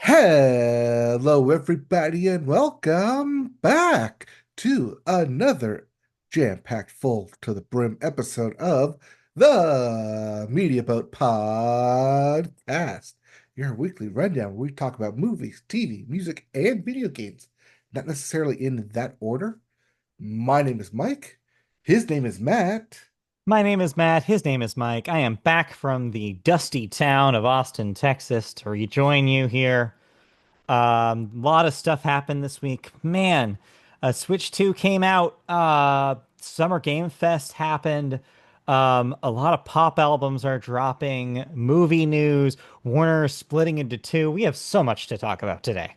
Hello, everybody, and welcome back to another jam-packed full to the brim episode of the Media Boat Podcast, your weekly rundown where we talk about movies, TV, music, and video games, not necessarily in that order. My name is Mike. His name is Matt. My name is Matt. His name is Mike. I am back from the dusty town of Austin, Texas to rejoin you here. A lot of stuff happened this week. Man, Switch 2 came out. Summer Game Fest happened. A lot of pop albums are dropping. Movie news. Warner is splitting into two. We have so much to talk about today.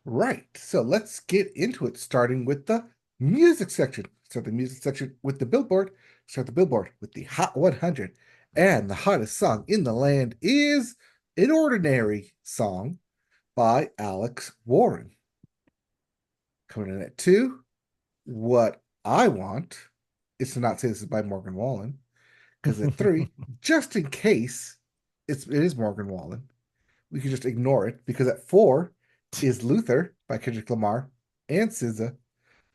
Right. So let's get into it, starting with the music section. Start the music section with the Billboard. Start the Billboard with the Hot 100. And the hottest song in the land is An Ordinary Song by Alex Warren. Coming in at two, What I Want is to not say this is by Morgan Wallen. Because at three, just in case it is Morgan Wallen, we can just ignore it because at four is Luther by Kendrick Lamar and SZA.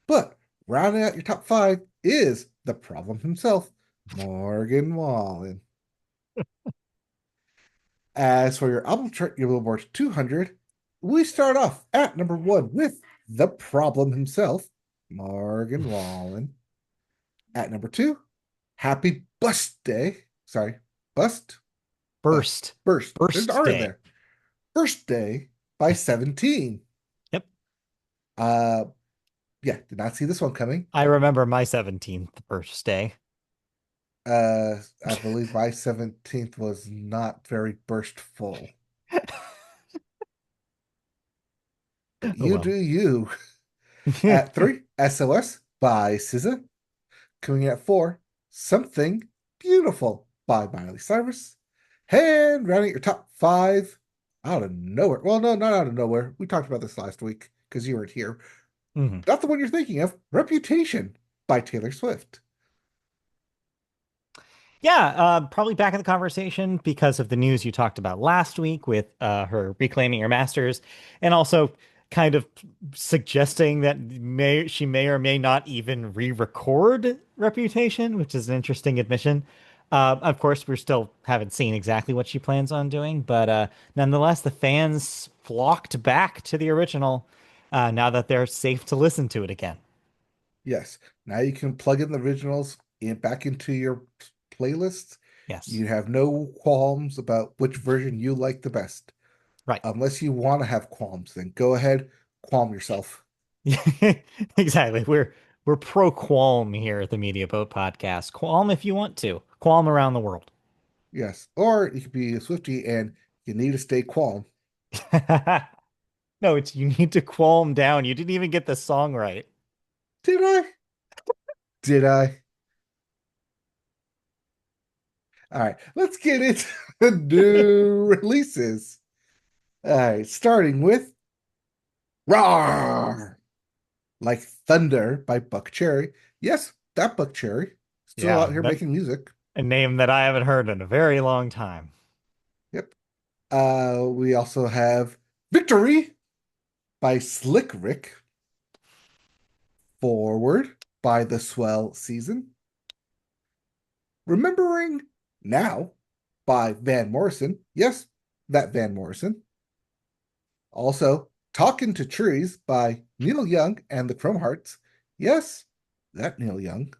But rounding out your top five is the problem himself, Morgan Wallen. As for your album chart, your Billboard 200, we start off at number one with the problem himself, Morgan Wallen. At number two, Happy Bust Day. Sorry, Bust? Burst. Burst. There's an Burst R in Day. there. First Day by 17. Yep. Uh, yeah, did not see this one coming. I remember my 17th birthday. I believe my 17th was not very burstful, but Oh you do well. you. At three, SOS by SZA. Coming in at four, Something Beautiful by Miley Cyrus. And rounding your top five, out of nowhere. Well, no, not out of nowhere. We talked about this last week because you weren't here. Mhm. Not the one you're thinking of. Reputation by Taylor Swift. Yeah, probably back in the conversation because of the news you talked about last week with her reclaiming her masters, and also kind of suggesting that she may or may not even re-record Reputation, which is an interesting admission. Of course, we still haven't seen exactly what she plans on doing, but nonetheless, the fans flocked back to the original now that they're safe to listen to it again. Yes. Now you can plug in the originals back into your playlists. Yes, You have no qualms about which version you like the best. right. Unless you want to have qualms, then go ahead, qualm yourself. Exactly. We're pro qualm here at the Media Boat Podcast. Qualm if you want to. Qualm around the world. Yes. Or you could be a Swiftie and you need to stay qualm. No, it's you need to qualm down. You didn't even get the song right. Did I? Did I? All right, let's get into the new releases. All right, starting with Roar Like Thunder by Buck Cherry. Yes, that Buck Cherry. Still Yeah, out here that making music. a name that I haven't heard in a very long time. Yep. We also have Victory by Slick Rick. Forward by The Swell Season. Remembering Now by Van Morrison. Yes, that Van Morrison. Also, Talking to Trees by Neil Young and the Chrome Hearts. Yes, that Neil Young.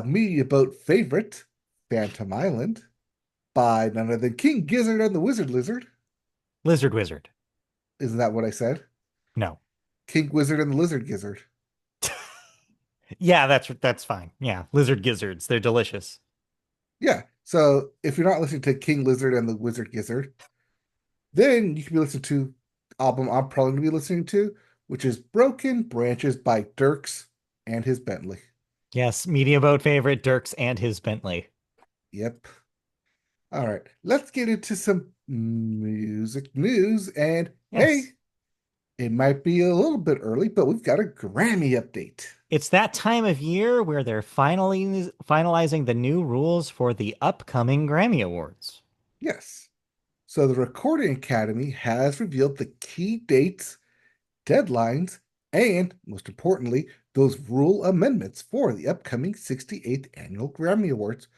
Media Boat Favorite, Phantom Island by none other than King Gizzard and the Wizard Lizard. Lizard Wizard. Isn't that what I said? No. King Wizard and the Lizard Gizzard. Yeah, that's fine. Yeah, lizard gizzards. They're delicious. Yeah. So if you're not listening to King Lizard and the Wizard Gizzard, then you can be listening to the album I'm probably going to be listening to, which is Broken Branches by Dirks and his Bentley. Yes, Media Boat favorite Dirks and his Bentley. Yep. All right. Let's get into some music news. And Yes. hey, it might be a little bit early, but we've got a Grammy update. It's that time of year where they're finalizing the new rules for the upcoming Grammy Awards. Yes. So the Recording Academy has revealed the key dates, deadlines, and most importantly, those rule amendments for the upcoming 68th Annual Grammy Awards,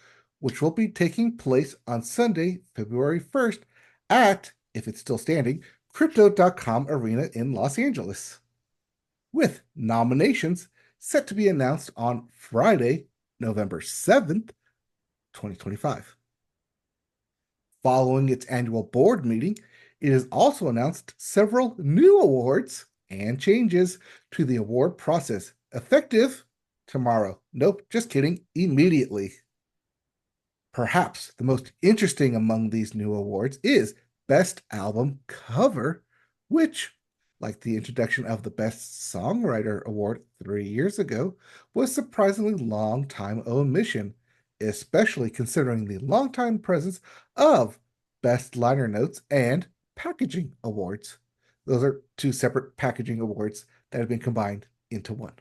which will be taking place on Sunday, February 1st at, if it's still standing, Crypto.com Arena in Los Angeles, with nominations set to be announced on Friday, November 7th, 2025. Following its annual board meeting, it has also announced several new awards and changes to the award process, effective tomorrow. Nope, just kidding, immediately. Perhaps the most interesting among these new awards is Best Album Cover, which, like the introduction of the Best Songwriter Award 3 years ago, was surprisingly long time omission, especially considering the longtime presence of Best Liner Notes and Packaging Awards. Those are two separate packaging awards that have been combined into one.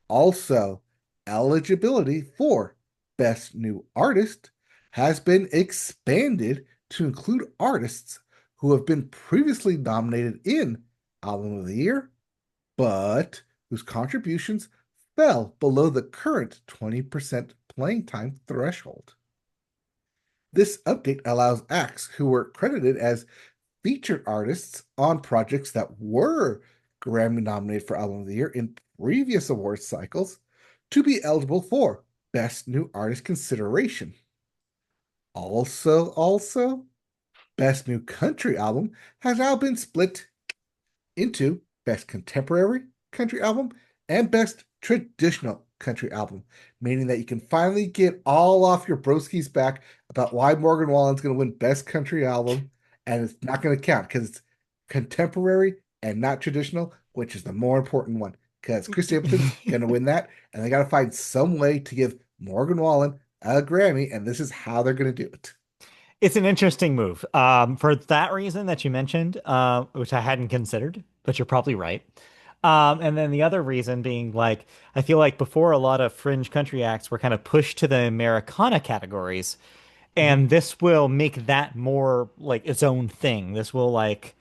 Also, eligibility for Best New Artist has been expanded to include artists who have been previously nominated in Album of the Year, but whose contributions fell below the current 20% playing time threshold. This update allows acts who were credited as featured artists on projects that were Grammy nominated for Album of the Year in previous award cycles to be eligible for Best New Artist consideration. Also, Best New Country Album has now been split into Best Contemporary Country Album and Best Traditional Country Album, meaning that you can finally get all off your broskies back about why Morgan Wallen's going to win Best Country Album, and it's not going to count because it's contemporary and not traditional, which is the more important one. Because Chris Stapleton's going to win that, and they got to find some way to give Morgan Wallen a Grammy, and this is how they're going to do it. It's an interesting move. For that reason that you mentioned, which I hadn't considered, but you're probably right. And then the other reason being like, I feel like before a lot of fringe country acts were kind of pushed to the Americana categories, Mhm. and this will make that more like its own thing. This will like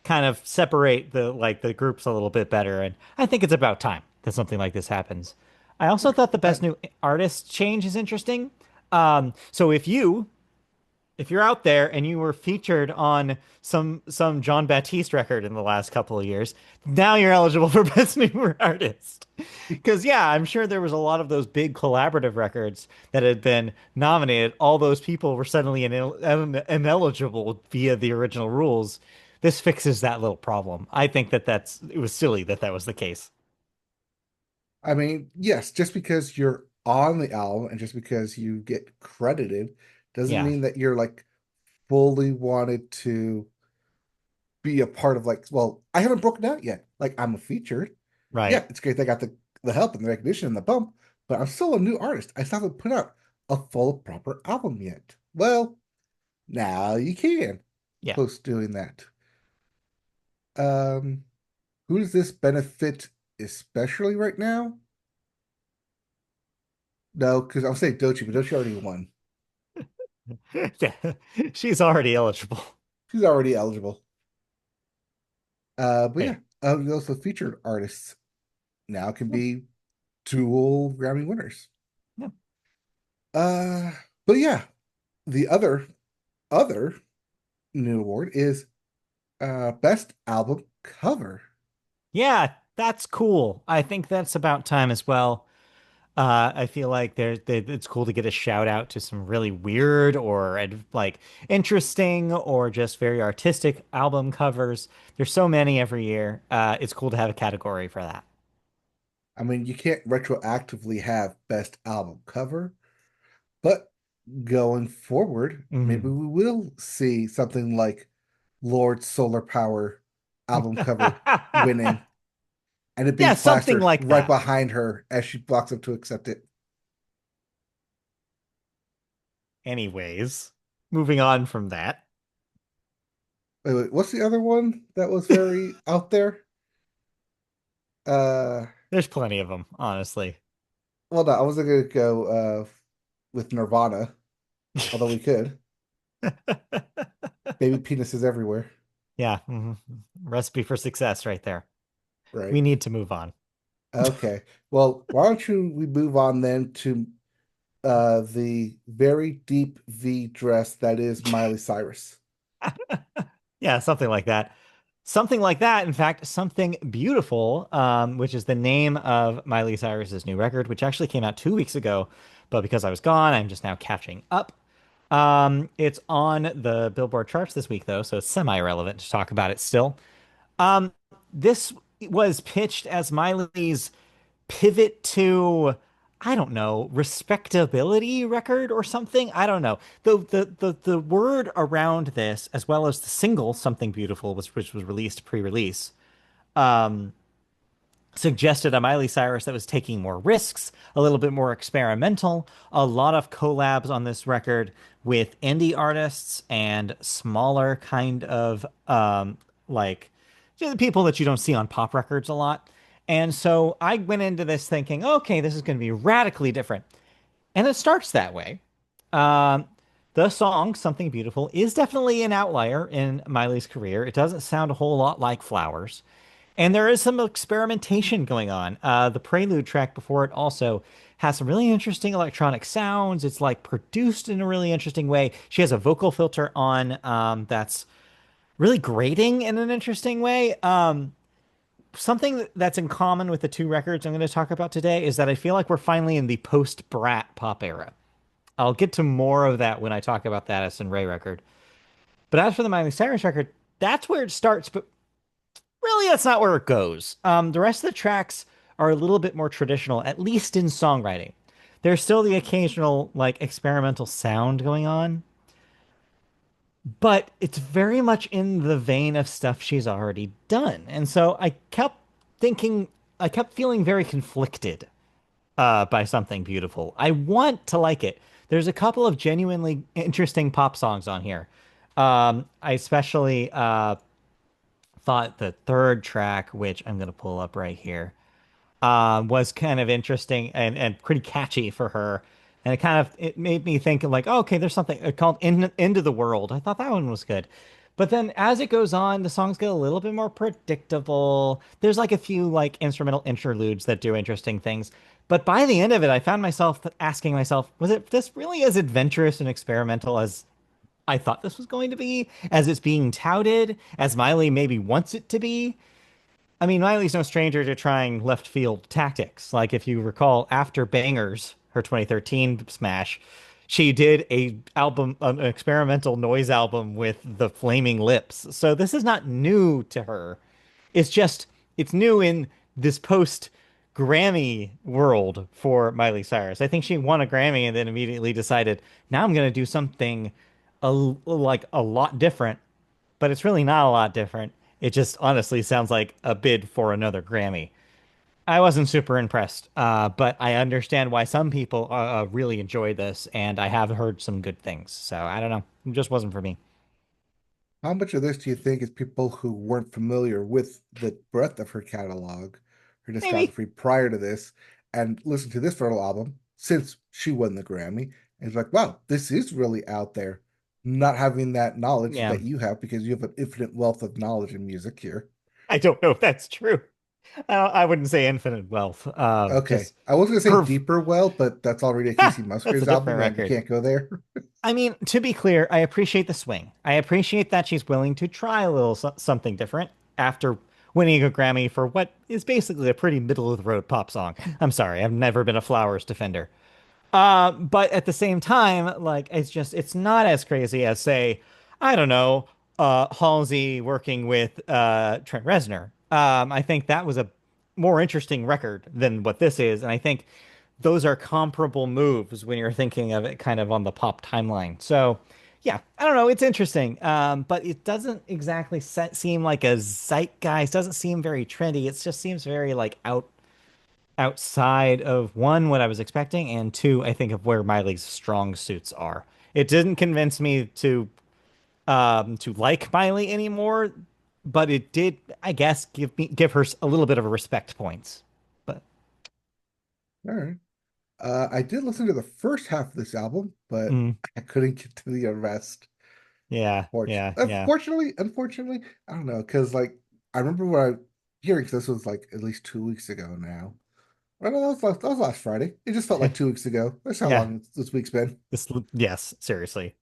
kind of separate the groups a little bit better, and I think it's about time that something like this happens. I also thought the Uh, best new artist change is interesting. So if you're out there and you were featured on some John Baptiste record in the last couple of years, now you're eligible for Best New Artist. Because yeah, I'm sure there was a lot of those big collaborative records that had been nominated. All those people were suddenly ineligible via the original rules. This fixes that little problem. I think that it was silly that that was the case. I mean, yes, just because you're on the album and just because you get credited doesn't Yeah, mean that you're like fully wanted to be a part of like, well, I haven't broken out yet. Like I'm a featured. right. Yeah, it's great they got the help and the recognition and the bump, but I'm still a new artist. I still haven't put out a full proper album yet. Well, now you can Yeah. post doing that. Um, who does this benefit especially right now? No, because I'm saying Dochi, but Dochi already won. She's already eligible. She's already eligible. But yeah, Hey, also featured artists now can be dual Grammy winners. yeah. Uh, but yeah, the other new award is Best Album Cover. Yeah, that's cool. I think that's about time as well. I feel like it's cool to get a shout out to some really weird or like interesting or just very artistic album covers. There's so many every year. It's cool to have a category for that. I mean, you can't retroactively have Best Album Cover, but going forward, maybe Mhm. we will see something like Lord Solar Power album cover winning and it being Yeah, something plastered like right that. behind her as she walks up to accept it. Anyways, moving on from that. Wait, what's the other one that was very out there? Uh, There's plenty of them, honestly. well, no, I wasn't gonna go with Nirvana, although we could. Baby penises everywhere, Yeah. Recipe for success right there. We right? need to move on. Okay. Well, why don't we move on then to the very deep V dress that is Miley Cyrus. Yeah, something like that. Something like that. In fact, Something Beautiful, which is the name of Miley Cyrus's new record, which actually came out 2 weeks ago. But because I was gone, I'm just now catching up. It's on the Billboard charts this week, though, so it's semi-relevant to talk about it still. Um, this was pitched as Miley's pivot to, I don't know, respectability record or something. I don't know. The word around this, as well as the single "Something Beautiful," which was released pre-release, um, suggested a Miley Cyrus that was taking more risks, a little bit more experimental, a lot of collabs on this record with indie artists and smaller kind of like the people that you don't see on pop records a lot. And so I went into this thinking, okay, this is going to be radically different. And it starts that way. Um, the song "Something Beautiful" is definitely an outlier in Miley's career. It doesn't sound a whole lot like Flowers. And there is some experimentation going on. The prelude track before it also has some really interesting electronic sounds. It's like produced in a really interesting way. She has a vocal filter on that's really grating in an interesting way. Something that's in common with the two records I'm going to talk about today is that I feel like we're finally in the post-Brat pop era. I'll get to more of that when I talk about the Addison Rae record. But as for the Miley Cyrus record, that's where it starts, but really that's not where it goes. The rest of the tracks are a little bit more traditional, at least in songwriting. There's still the occasional like experimental sound going on, but it's very much in the vein of stuff she's already done. And so I kept feeling very conflicted by Something Beautiful. I want to like it. There's a couple of genuinely interesting pop songs on here. I especially thought the third track, which I'm going to pull up right here, was kind of interesting and pretty catchy for her. And it made me think like, oh, okay, there's something called Into the World. I thought that one was good. But then as it goes on, the songs get a little bit more predictable. There's like a few like instrumental interludes that do interesting things. But by the end of it, I found myself asking myself, was it this really as adventurous and experimental as I thought this was going to be, as it's being touted, as Miley maybe wants it to be? I mean, Miley's no stranger to trying left field tactics. Like if you recall, after Bangers, her 2013 smash, she did an experimental noise album with the Flaming Lips. So this is not new to her. It's just it's new in this post Grammy world for Miley Cyrus. I think she won a Grammy and then immediately decided, now I'm going to do something like a lot different, but it's really not a lot different. It just honestly sounds like a bid for another Grammy. I wasn't super impressed, but I understand why some people really enjoy this, and I have heard some good things. So I don't know. It just wasn't for me. How much of this do you think is people who weren't familiar with the breadth of her catalog, her Maybe. discography prior to this, and listened to this fertile album since she won the Grammy, and it's like, wow, this is really out there. Not having that knowledge Yeah. that you have because you have an infinite wealth of knowledge in music here. I don't know if that's true. I wouldn't say infinite wealth. Okay, Just I was gonna say her. deeper well, but that's already a Casey That's a Musgraves different album, and you record. can't go there. I mean, to be clear, I appreciate the swing. I appreciate that she's willing to try a little something different after winning a Grammy for what is basically a pretty middle of the road pop song. I'm sorry, I've never been a Flowers defender. But at the same time, like it's not as crazy as say, I don't know, Halsey working with Trent Reznor. I think that was a more interesting record than what this is, and I think those are comparable moves when you're thinking of it kind of on the pop timeline. So, yeah, I don't know, it's interesting, but it doesn't exactly seem like a zeitgeist. Doesn't seem very trendy. It just seems very like outside of one, what I was expecting, and two, I think of where Miley's strong suits are. It didn't convince me to like Miley anymore, but it did, I guess, give her a little bit of a respect points. But All right. I did listen to the first half of this album, but mm, I couldn't get to the rest. Yeah, yeah, yeah. Unfortunately, I don't know, because like I remember when I hearing this was like at least 2 weeks ago now. Well, no, that was last Friday. It just felt like 2 weeks ago. That's how Yeah. long this week's been. Yes, seriously.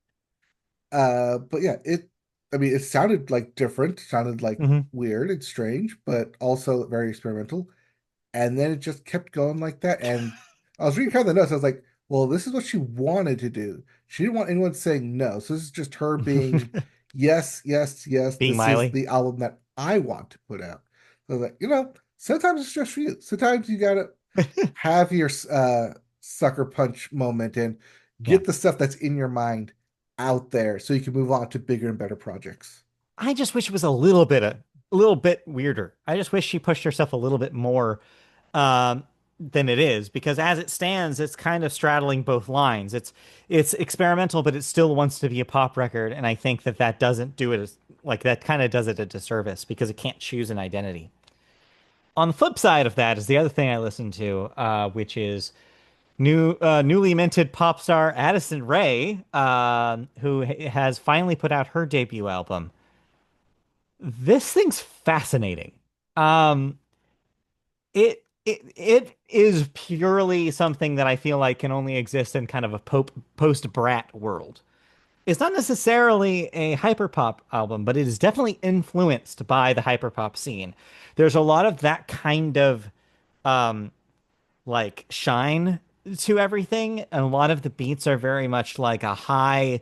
But yeah, I mean, it sounded like different, sounded like Hmm. weird and strange, but also very experimental. And then it just kept going like that. And I was reading kind of the notes. I was like, well, this is what she wanted to do. She didn't want anyone saying no. So this is just her being, yes, yes, yes, Being this is Miley. the album that I want to put out. So I was like, sometimes it's just for you. Sometimes you gotta have your sucker punch moment and Yeah. get the stuff that's in your mind out there so you can move on to bigger and better projects. I just wish it was a little bit weirder. I just wish she pushed herself a little bit more than it is, because as it stands, it's kind of straddling both lines. It's experimental, but it still wants to be a pop record, and I think that that doesn't do it as like that kind of does it a disservice because it can't choose an identity. On the flip side of that is the other thing I listen to, which is newly minted pop star Addison Rae, who has finally put out her debut album. This thing's fascinating. Um, it is purely something that I feel like can only exist in kind of a post Brat world. It's not necessarily a hyperpop album, but it is definitely influenced by the hyperpop scene. There's a lot of that kind of um like shine to everything, and a lot of the beats are very much like a high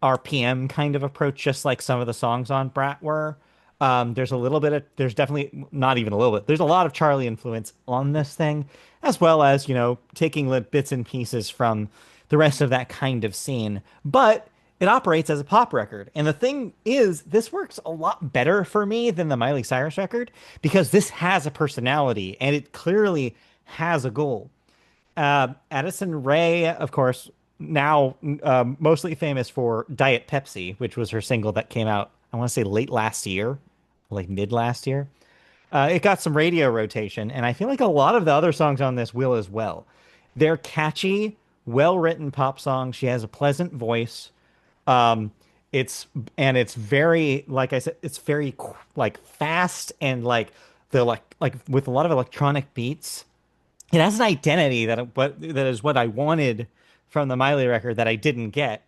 RPM kind of approach, just like some of the songs on Brat were. There's definitely not even a little bit. There's a lot of Charlie influence on this thing, as well as, taking bits and pieces from the rest of that kind of scene. But it operates as a pop record. And the thing is, this works a lot better for me than the Miley Cyrus record because this has a personality and it clearly has a goal. Addison Rae, of course, now mostly famous for Diet Pepsi, which was her single that came out, I want to say late last year, like mid last year. It got some radio rotation, and I feel like a lot of the other songs on this will as well. They're catchy, well-written pop songs. She has a pleasant voice. Um, it's very, like I said, it's very like fast and like the like with a lot of electronic beats. It has an identity that is what I wanted from the Miley record that I didn't get,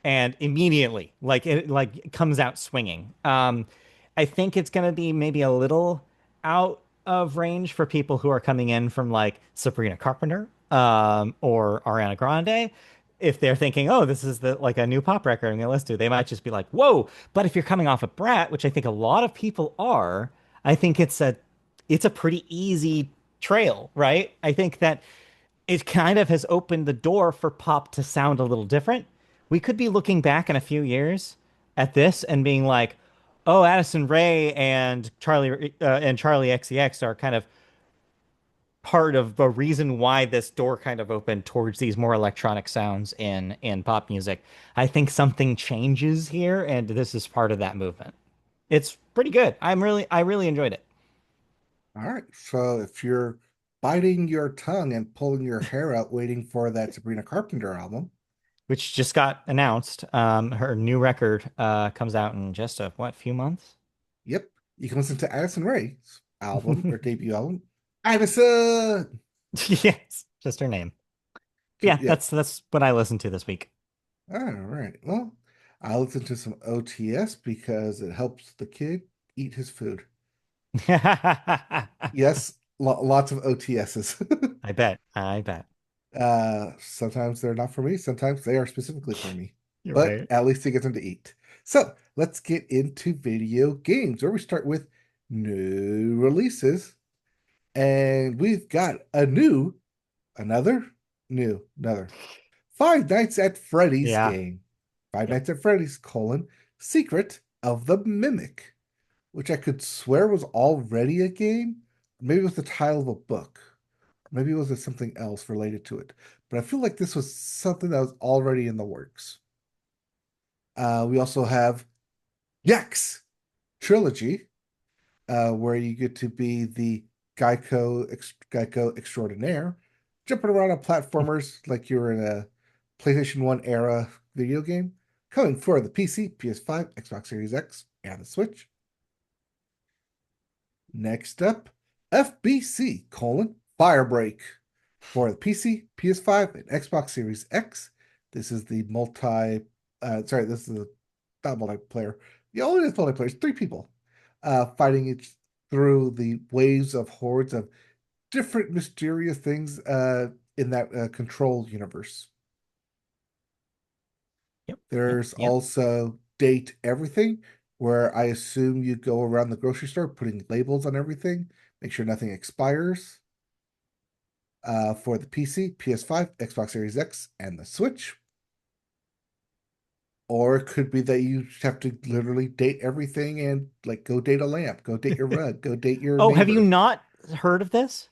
and immediately it comes out swinging. I think it's gonna be maybe a little out of range for people who are coming in from like Sabrina Carpenter or Ariana Grande. If they're thinking, oh, this is the like a new pop record I'm gonna listen to, they might just be like, whoa. But if you're coming off a Brat, which I think a lot of people are, I think it's a pretty easy trail, right? I think that it kind of has opened the door for pop to sound a little different. We could be looking back in a few years at this and being like, "Oh, Addison Rae and Charlie XCX are kind of part of the reason why this door kind of opened towards these more electronic sounds in pop music." I think something changes here, and this is part of that movement. It's pretty good. I really enjoyed it. All right. So if you're biting your tongue and pulling your hair out waiting for that Sabrina Carpenter album, Which just got announced. Her new record comes out in just a few months? yep, you can listen to Addison Rae's album or debut album. Addison! Yes, just her name. Yeah, Yeah. that's what I listened to this week. All right. Well, I listen to some OTS because it helps the kid eat his food. I Yes, lots of OTSs. bet. I bet. Sometimes they're not for me. Sometimes they are specifically for me. You're But right. at least he gets them to eat. So let's get into video games, where we start with new releases. And we've got another another Five Nights at Freddy's Yeah. game. Five Yep. Nights at Freddy's, Secret of the Mimic, which I could swear was already a game. Maybe it was the title of a book. Maybe it was something else related to it. But I feel like this was something that was already in the works. We also have Yax Trilogy, where you get to be the Geico extraordinaire, jumping around on platformers like you're in a PlayStation 1 era video game. coming for the PC, PS5, Xbox Series X, and the Switch. Next up, FBC: Firebreak for the PC, PS5, and Xbox Series X. This is the this is the not multiplayer. The only is multiplayer. It's three people fighting each through the waves of hordes of different mysterious things in that control universe. Yep, yep, There's yep. also Date Everything, where I assume you go around the grocery store putting labels on everything, make sure nothing expires. For the PC, PS5, Xbox Series X, and the Switch. Or it could be that you have to literally date everything and like go date a lamp, go date your rug, go date your Oh, have you neighbor. not heard of this?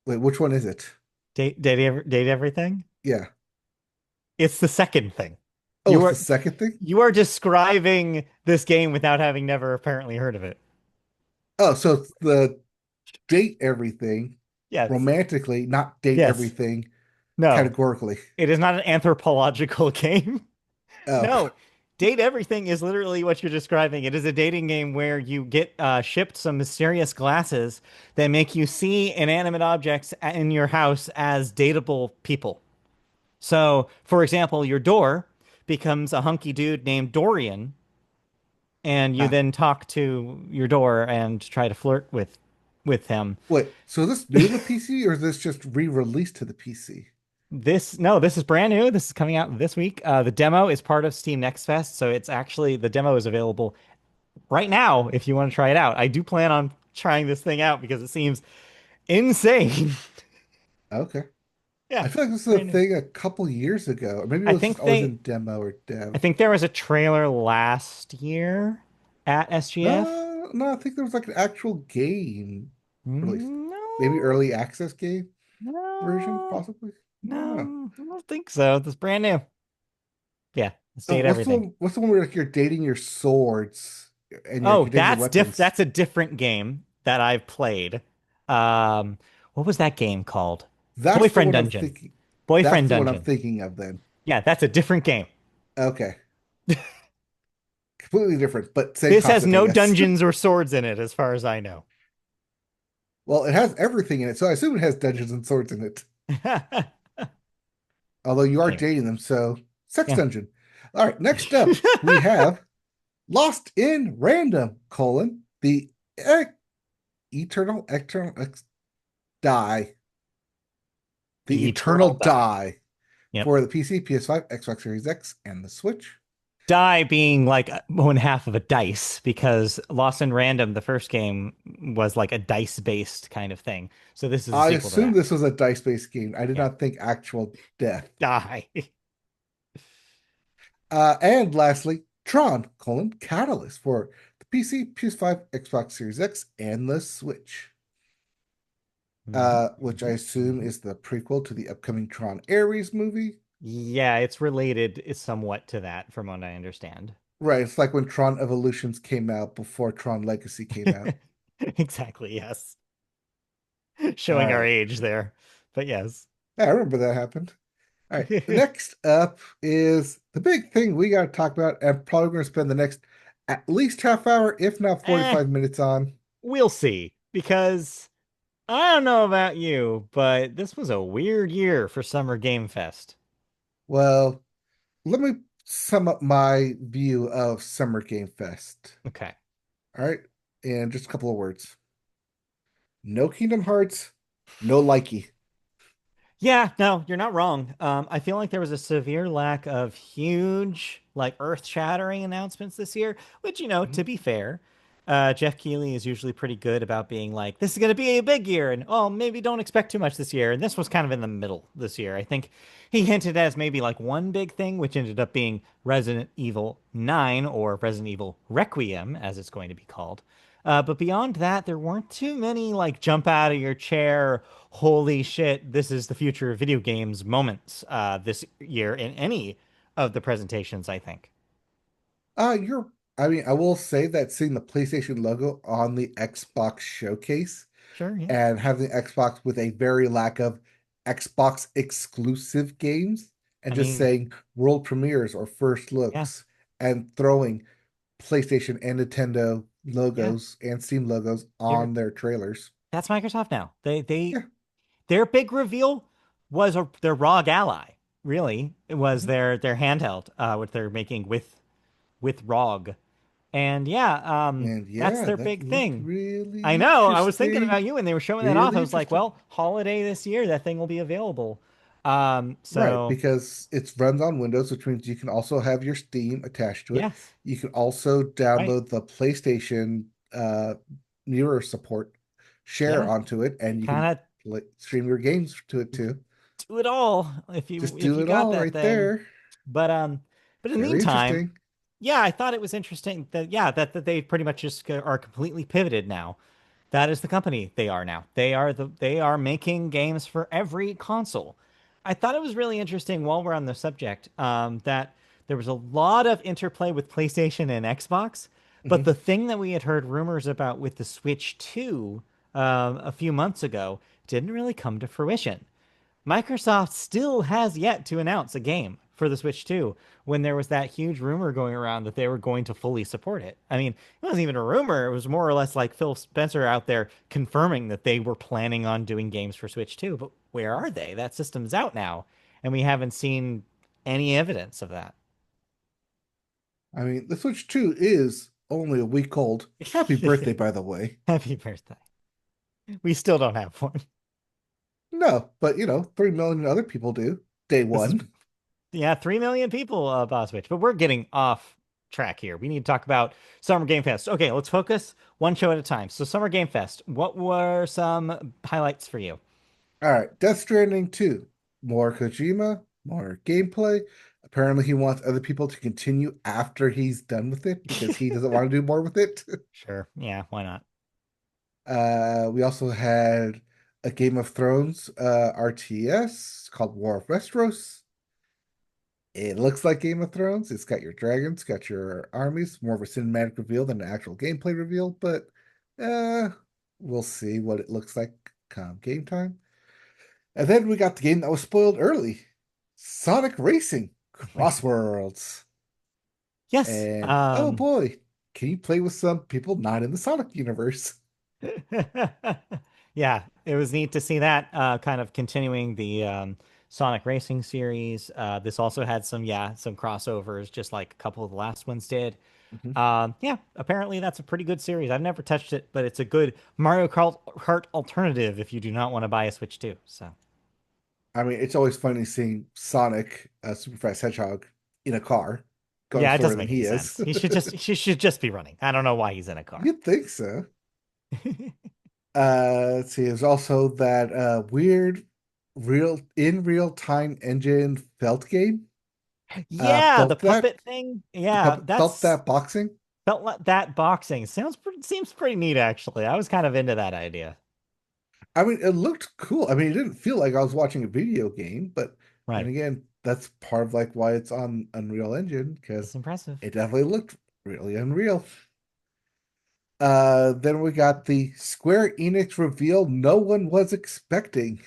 Wait, which one is it? Date everything? Yeah. It's the second thing. Oh, You it's the are second thing? you are describing this game without having never apparently heard of it. Oh, so it's the date everything Yes. romantically, not date Yes. everything No. categorically. It is not an anthropological game. Oh, No. Date Everything is literally what you're describing. It is a dating game where you get shipped some mysterious glasses that make you see inanimate objects in your house as dateable people. So, for example, your door becomes a hunky dude named Dorian, and you ah, then talk to your door and try to flirt with him. wait. So is this new to the PC or is this just re-released to the PC? This is brand new. This is coming out this week. The demo is part of Steam Next Fest, so it's actually the demo is available right now if you want to try it out. I do plan on trying this thing out because it seems insane. Okay. Yeah, I feel like this is a brand new. thing a couple years ago, or maybe it I was just think always they in demo or I dev. think there was a trailer last year at SGF. No, no, I think there was like an actual game released. Maybe No, early access game version, no, possibly. I don't know. no, I don't think so. It's brand new. Yeah, let's Oh, date everything. what's the one where like you're dating your swords and you're Oh, dating your weapons? that's a different game that I've played. Um, what was that game called? That's the Boyfriend one I'm Dungeon. thinking. That's Boyfriend the one I'm Dungeon. thinking of then. Yeah, that's a different game. Okay. Completely different, but same This has concept, I no guess. dungeons or swords in it, as far as I know. Well, it has everything in it, so I assume it has dungeons and swords in it. Although you are Anyway, dating them, so sex yeah. dungeon. All right, next up we have Lost in Random, the e- eternal die, the eternal Eternal Die. die Yep. for the PC, PS5, Xbox Series X, and the Switch. Die being like one half of a dice because Lost in Random, the first game, was like a dice-based kind of thing. So this is a I sequel to assume that. this was a dice-based game. I did Yeah. not think actual death. Die. And lastly, Tron, Catalyst for the PC, PS5, Xbox Series X, and the Switch. Mhm, Which I mhm, assume mhm. is the prequel to the upcoming Tron Ares movie. Yeah, it's related somewhat to that, from what I understand. Right, it's like when Tron Evolutions came out before Tron Legacy came out. Exactly, yes. All Showing our right. age there. But yes. Yeah, I remember that happened. All right. Next up is the big thing we got to talk about, and probably going to spend the next at least half hour, if not Eh, 45 minutes on. we'll see. Because I don't know about you, but this was a weird year for Summer Game Fest. Well, let me sum up my view of Summer Game Fest. Okay. All right. In just a couple of words. No Kingdom Hearts, no likey. Yeah, no, you're not wrong. I feel like there was a severe lack of huge, like earth-shattering announcements this year, which, Mhm. to be fair, Jeff Keighley is usually pretty good about being like, this is going to be a big year, and oh, maybe don't expect too much this year. And this was kind of in the middle this year. I think he hinted as maybe like one big thing, which ended up being Resident Evil 9 or Resident Evil Requiem, as it's going to be called. But beyond that, there weren't too many like jump out of your chair, holy shit, this is the future of video games moments this year in any of the presentations, I think. You're, I mean, I will say that seeing the PlayStation logo on the Xbox showcase Sure, yeah. and having the Xbox with a very lack of Xbox exclusive games and I just mean, saying world premieres or first yeah, looks and throwing PlayStation and Nintendo yeah. logos and Steam logos They're on their trailers. That's Microsoft now. Yeah. Their big reveal was their ROG Ally. Really, it was Mhm. their handheld, what they're making with ROG. And yeah, And that's yeah, their that big looked thing. I really know. I was thinking interesting. about you when they were showing that off. I Really was like, interesting. well, holiday this year, that thing will be available. Right, So because it runs on Windows, which means you can also have your Steam attached to it. yes, You can also right. download the PlayStation mirror support, share Yeah, onto it, you and you kind can of stream your games to it too. do it all Just if do you it got all that right thing. there. But in the Very meantime, interesting. yeah, I thought it was interesting that that they pretty much just are completely pivoted now. That is the company they are now. They are making games for every console. I thought it was really interesting while we're on the subject, that there was a lot of interplay with PlayStation and Xbox, but Mhm. the thing that we had heard rumors about with the Switch 2 a few months ago didn't really come to fruition. Microsoft still has yet to announce a game for the Switch 2 when there was that huge rumor going around that they were going to fully support it. I mean, it wasn't even a rumor. It was more or less like Phil Spencer out there confirming that they were planning on doing games for Switch 2. But where are they? That system's out now, and we haven't seen any evidence of that. I mean, the Switch 2 is only a week old. Happy birthday, by the way. Happy birthday. We still don't have one. No, but 3 million other people do. Day This is one. Yeah, 3 million people bought Switch, but we're getting off track here. We need to talk about Summer Game Fest. Okay, let's focus one show at a time. So, Summer Game Fest, what were some highlights for you? All right, Death Stranding 2. More Kojima, more gameplay. Apparently, he wants other people to continue after he's done with it because he doesn't want to do more with it. Sure. Yeah, why not? We also had a Game of Thrones RTS called War of Westeros. It looks like Game of Thrones. It's got your dragons, got your armies, more of a cinematic reveal than an actual gameplay reveal, but uh, we'll see what it looks like come game time. And then we got the game that was spoiled early, Sonic Racing Crossworlds. Yes. And oh boy, can you play with some people not in the Sonic universe? Yeah, it was neat to see that kind of continuing the Sonic Racing series. This also had some crossovers, just like a couple of the last ones did. Mhm. Yeah, apparently that's a pretty good series. I've never touched it, but it's a good Kart alternative if you do not want to buy a Switch 2. So I mean, it's always funny seeing Sonic, Super Fast Hedgehog, in a car going yeah, it slower doesn't than make he any is. sense. He should just be running. I don't know why he's in a car. You'd think so. Let's see, there's also that weird real time engine felt game. Yeah, the Felt that puppet thing. Yeah, felt that's that boxing. felt like that boxing. Seems pretty neat actually. I was kind of into that idea. I mean, it looked cool. I mean, it didn't feel like I was watching a video game, but then Right. again, that's part of like why it's on Unreal Engine It's because impressive. it definitely looked really unreal. Then we got the Square Enix reveal no one was expecting.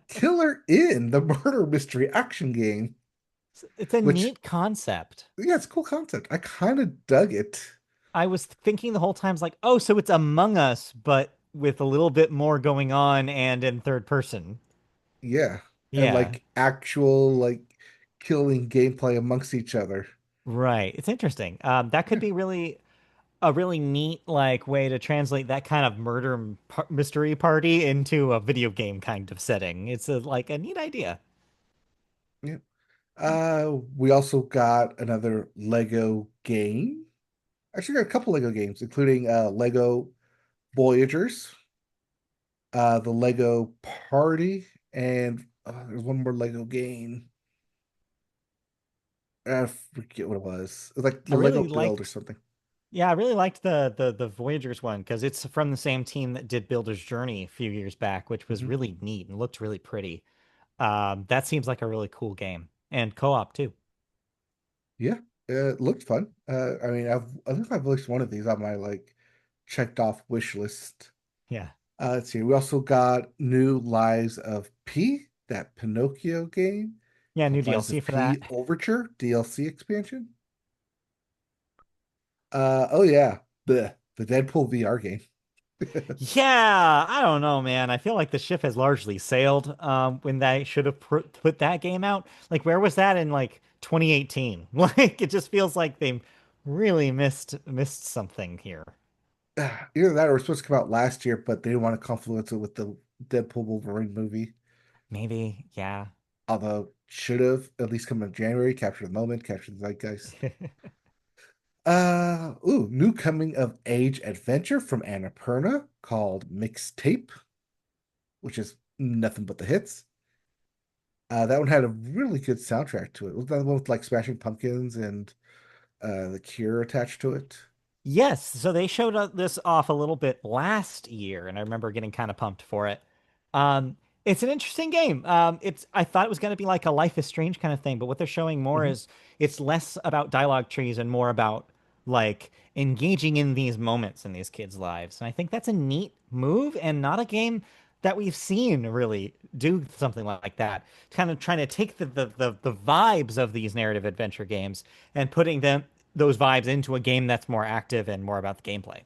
Killer in the murder mystery action game, It's a which neat concept. yeah, it's a cool concept. I kind of dug it. I was thinking the whole time, like, oh, so it's Among Us, but with a little bit more going on and in third person. Yeah. And Yeah, like actual like killing gameplay amongst each other. right. It's interesting. That could Yeah. be a really neat like way to translate that kind of mystery party into a video game kind of setting. It's like a neat idea. Yeah. We also got another Lego game. Actually got a couple Lego games, including Lego Voyagers, the Lego Party, and there's one more Lego game. I forget what it was. It was like I the Lego really Build or liked something. Yeah, I really liked the Voyagers one because it's from the same team that did Builder's Journey a few years back, which was Mhm. really neat and looked really pretty. That seems like a really cool game and co-op too. Yeah, it looked fun. I mean, I think I've listed one of these on my like checked off wish list. Yeah. Let's see. We also got new Lives of P, that Pinocchio game. Yeah, new Lies DLC of for P that. Overture DLC expansion. Oh yeah, the Deadpool VR game. Yeah, I don't know, man. I feel like the ship has largely sailed when they should have put that game out. Like, where was that in like 2018? Like, it just feels like they really missed something here. Either that or it was supposed to come out last year, but they didn't want to confluence it with the Deadpool Wolverine movie. Maybe, yeah. Although should have at least come in January, capture the moment, capture the zeitgeist. New coming of age adventure from Annapurna called Mixtape, which is nothing but the hits. That one had a really good soundtrack to it. Was that the one with like Smashing Pumpkins and The Cure attached to it? Yes, so they showed this off a little bit last year, and I remember getting kind of pumped for it. Um, it's an interesting game. I thought it was going to be like a Life is Strange kind of thing, but what they're showing more Hmm. is it's less about dialogue trees and more about like engaging in these moments in these kids' lives. And I think that's a neat move and not a game that we've seen really do something like that. Kind of trying to take the vibes of these narrative adventure games and putting them those vibes into a game that's more active and more about the gameplay.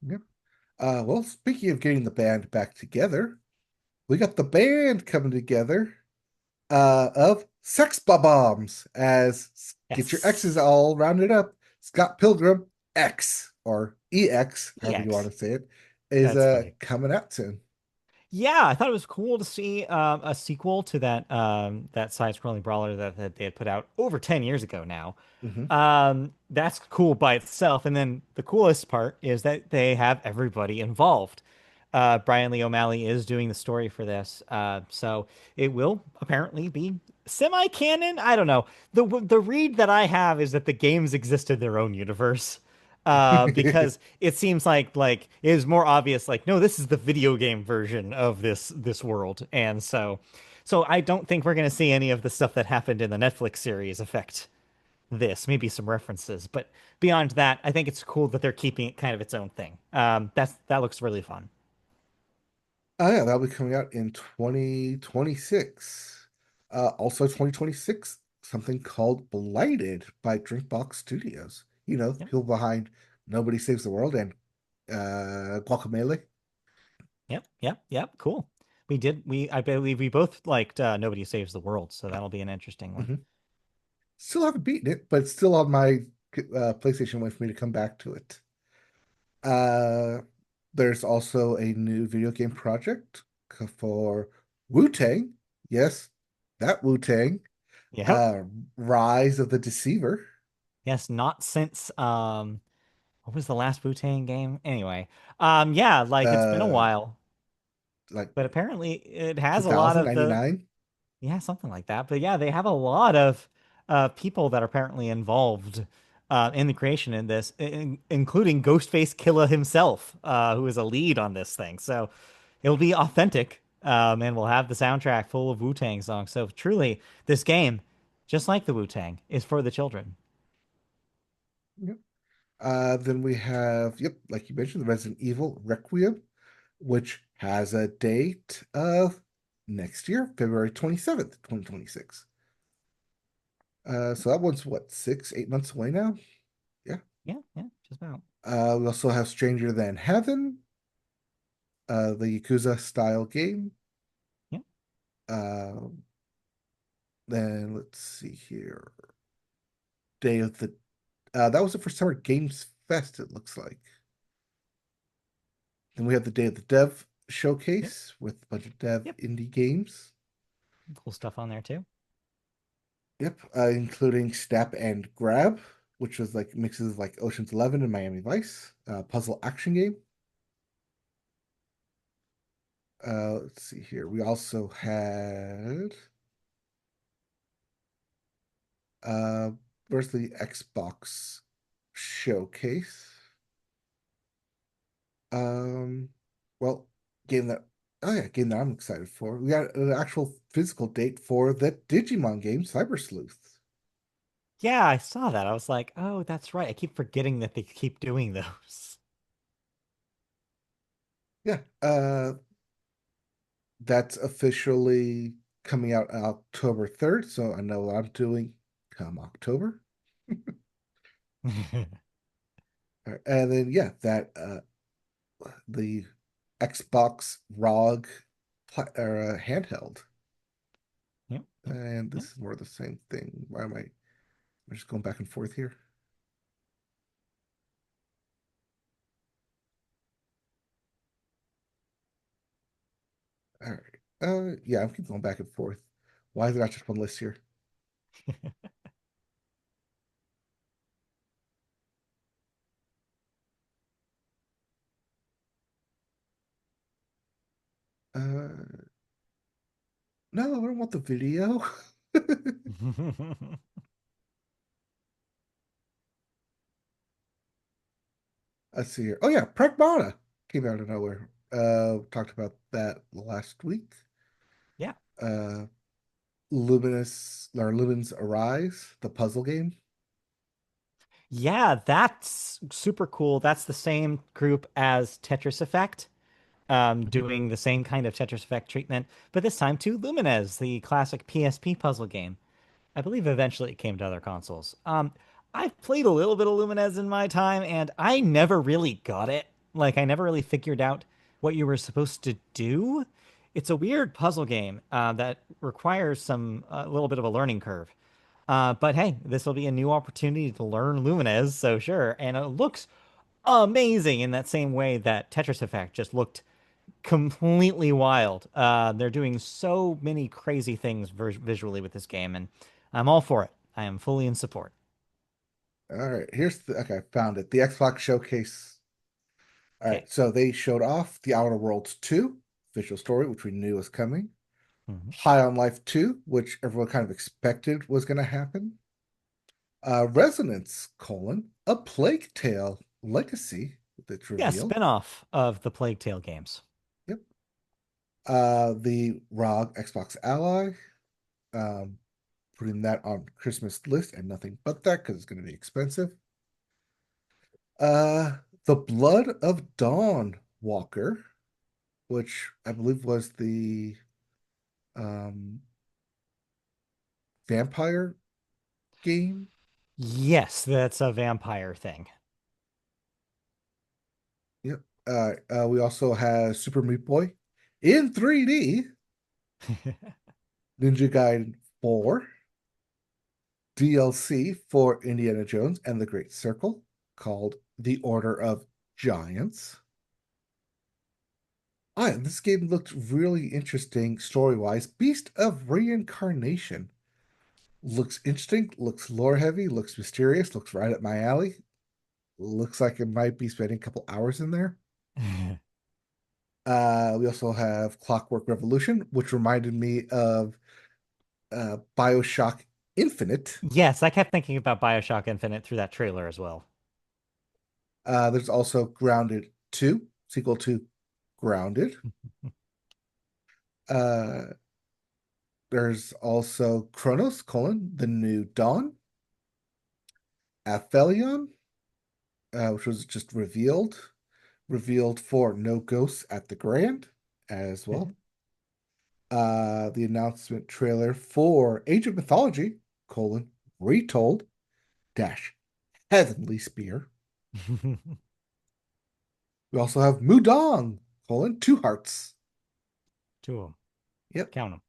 Yep. Well, speaking of getting the band back together, we got the band coming together of Sex Bombs as get your X's Yes. all rounded up. Scott Pilgrim X or EX, however you want EX. to say it, is That's funny. coming out soon. Yeah, I thought it was cool to see a sequel to that side-scrolling brawler that they had put out over 10 years ago now. Hmm. That's cool by itself. And then the coolest part is that they have everybody involved. Brian Lee O'Malley is doing the story for this. So it will apparently be semi-canon. I don't know. The read that I have is that the games exist in their own universe. Because it seems like it is more obvious, like, no, this is the video game version of this world. And so I don't think we're gonna see any of the stuff that happened in the Netflix series affect this, maybe some references, but beyond that, I think it's cool that they're keeping it kind of its own thing. That looks really fun. Oh yeah, that'll be coming out in 2026. Also 2026, something called Blighted by Drinkbox Studios. You know, Yep, people behind Nobody Saves the World and Guacamelee. yep. Cool. I believe we both liked Nobody Saves the World, so that'll be an interesting one. Hmm. Still haven't beaten it, but it's still on my PlayStation wait for me to come back to it. Uh, there's also a new video game project for Wu-Tang. Yes, that Wu-Tang. Yep. Uh, Rise of the Deceiver. Yes, not since what was the last Wu-Tang game? Anyway, yeah, like it's been a Uh, while, like but apparently it has a lot of the 2099. yeah, something like that. But yeah, they have a lot of people that are apparently involved in the creation in this, including Ghostface Killer himself, who is a lead on this thing. So it'll be authentic, and we'll have the soundtrack full of Wu-Tang songs. So truly, this game, just like the Wu-Tang, is for the children. Yep. Then we have, yep, like you mentioned, the Resident Evil Requiem, which has a date of next year, February 27th, 2026. So that one's what, 8 months away now? Yeah. Yeah, just about. We also have Stranger Than Heaven, the Yakuza style game. Yeah, Uh, then let's see here. Day of the that was it for Summer Games Fest, it looks like. Then we have the Day of the Dev yep, showcase with a bunch of dev yep. indie games. Cool stuff on there too. Yep, including Snap and Grab, which was like mixes of like Ocean's 11 and Miami Vice, puzzle action game. Let's see here. We also had uh where's the Xbox showcase? Um, well, game that oh yeah, game that I'm excited for. We got an actual physical date for the Digimon game, Cyber Sleuth. Yeah, I saw that. I was like, oh, that's right. I keep forgetting that they keep doing those. Yeah, that's officially. coming out October 3rd. So I know what I'm doing come October. And then yeah, that the Xbox ROG handheld. Yep, yep, And yep. this is more of the same thing. Why am I? I'm just going back and forth here. All right. Yeah, I'm keep going back and forth. Why is it not just one list here? Uh, no, I don't want the video. Let's see here. Oh yeah, Pragmata came out of nowhere. Talked about that last week. Yeah. Uh, Lumens Arise, the puzzle game. Yeah, that's super cool. That's the same group as Tetris Effect, doing the same kind of Tetris Effect treatment, but this time to Lumines, the classic PSP puzzle game. I believe eventually it came to other consoles. I've played a little bit of Lumines in my time, and I never really got it. Like, I never really figured out what you were supposed to do. It's a weird puzzle game that requires a little bit of a learning curve. But hey, this will be a new opportunity to learn Lumines, so sure. And it looks amazing in that same way that Tetris Effect just looked completely wild. They're doing so many crazy things visually with this game, and I'm all for it. I am fully in support. All right, here's the okay, I found it. The Xbox Showcase. All Okay. right, so they showed off The Outer Worlds 2 visual story, which we knew was coming. Mhm. High on Life 2, which everyone kind of expected was going to happen. Resonance, a Plague Tale Legacy that's Yeah, revealed. spinoff of the Plague Tale games. Yep. The ROG Xbox Ally, um, putting that on Christmas list and nothing but that because it's going to be expensive. Uh, The Blood of Dawn Walker, which I believe was the um, vampire game. Yes, that's a vampire thing. Yep. We also have Super Meat Boy in 3D, Ninja Gaiden 4, DLC for Indiana Jones and the Great Circle called The Order of Giants. This game looked really interesting story-wise. Beast of Reincarnation looks interesting, looks lore heavy, looks mysterious, looks right up my alley. Looks like it might be spending a couple hours in there. We also have Clockwork Revolution, which reminded me of BioShock Infinite. Yes, I kept thinking about BioShock Infinite through that trailer as well. There's also Grounded 2, sequel to Grounded. Uh, there's also Chronos, The New Dawn. Aphelion, which was just revealed for No Ghosts at the Grand as well. The announcement trailer for Age of Mythology, Retold, dash, Heavenly Spear. We also have Mudong, Two Hearts. Two of them. Yep. Count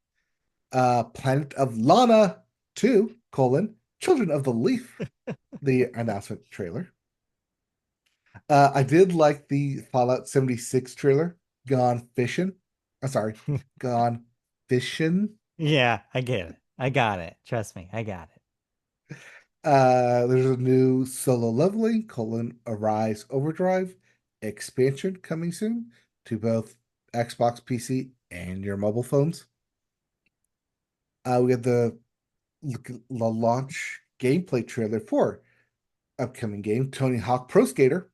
them. Planet of Lana 2, Children of the Leaf, the announcement trailer. I did like the Fallout 76 trailer, Gone Fishing. I'm sorry, Gone Fishing. Yeah, I get it. I got it. Trust me, I got it. There's a new solo leveling, Arise Overdrive expansion coming soon to both Xbox PC and your mobile phones. We have the launch gameplay trailer for upcoming game Tony Hawk Pro Skater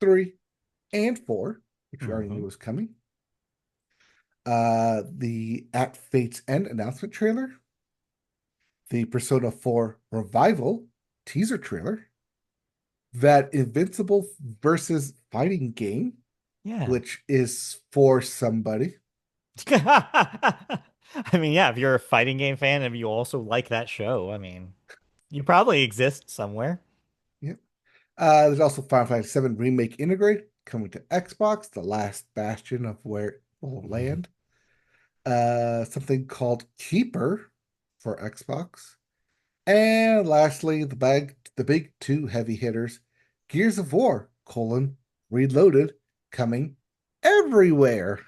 3 and 4, which we already knew Hmm. was coming. The At Fate's End announcement trailer, the Persona 4 Revival teaser trailer, that Invincible versus fighting game, Yeah. which is for somebody. I mean, yeah, if you're a fighting game fan and you also like that show, I mean, you probably exist somewhere. Yep. There's also Final Fantasy VII Remake Integrate coming to Xbox, the last bastion of where it will land. Something called Keeper for Xbox. And lastly, the big two heavy hitters, Gears of War, Reloaded, coming everywhere.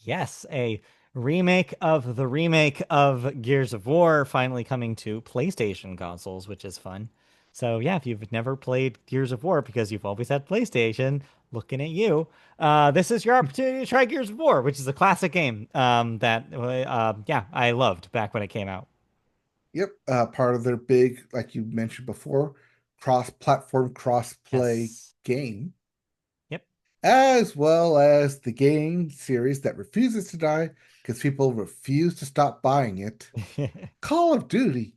Yes, a remake of Gears of War finally coming to PlayStation consoles, which is fun. So yeah, if you've never played Gears of War because you've always had PlayStation, looking at you, this is your opportunity to try Gears of War, which is a classic game that yeah, I loved back when it came out. Yep, part of their big, like you mentioned before, cross-platform, cross-play Yes. game, Yep. as well as the game series that refuses to die because people refuse to stop buying it. Call of Duty,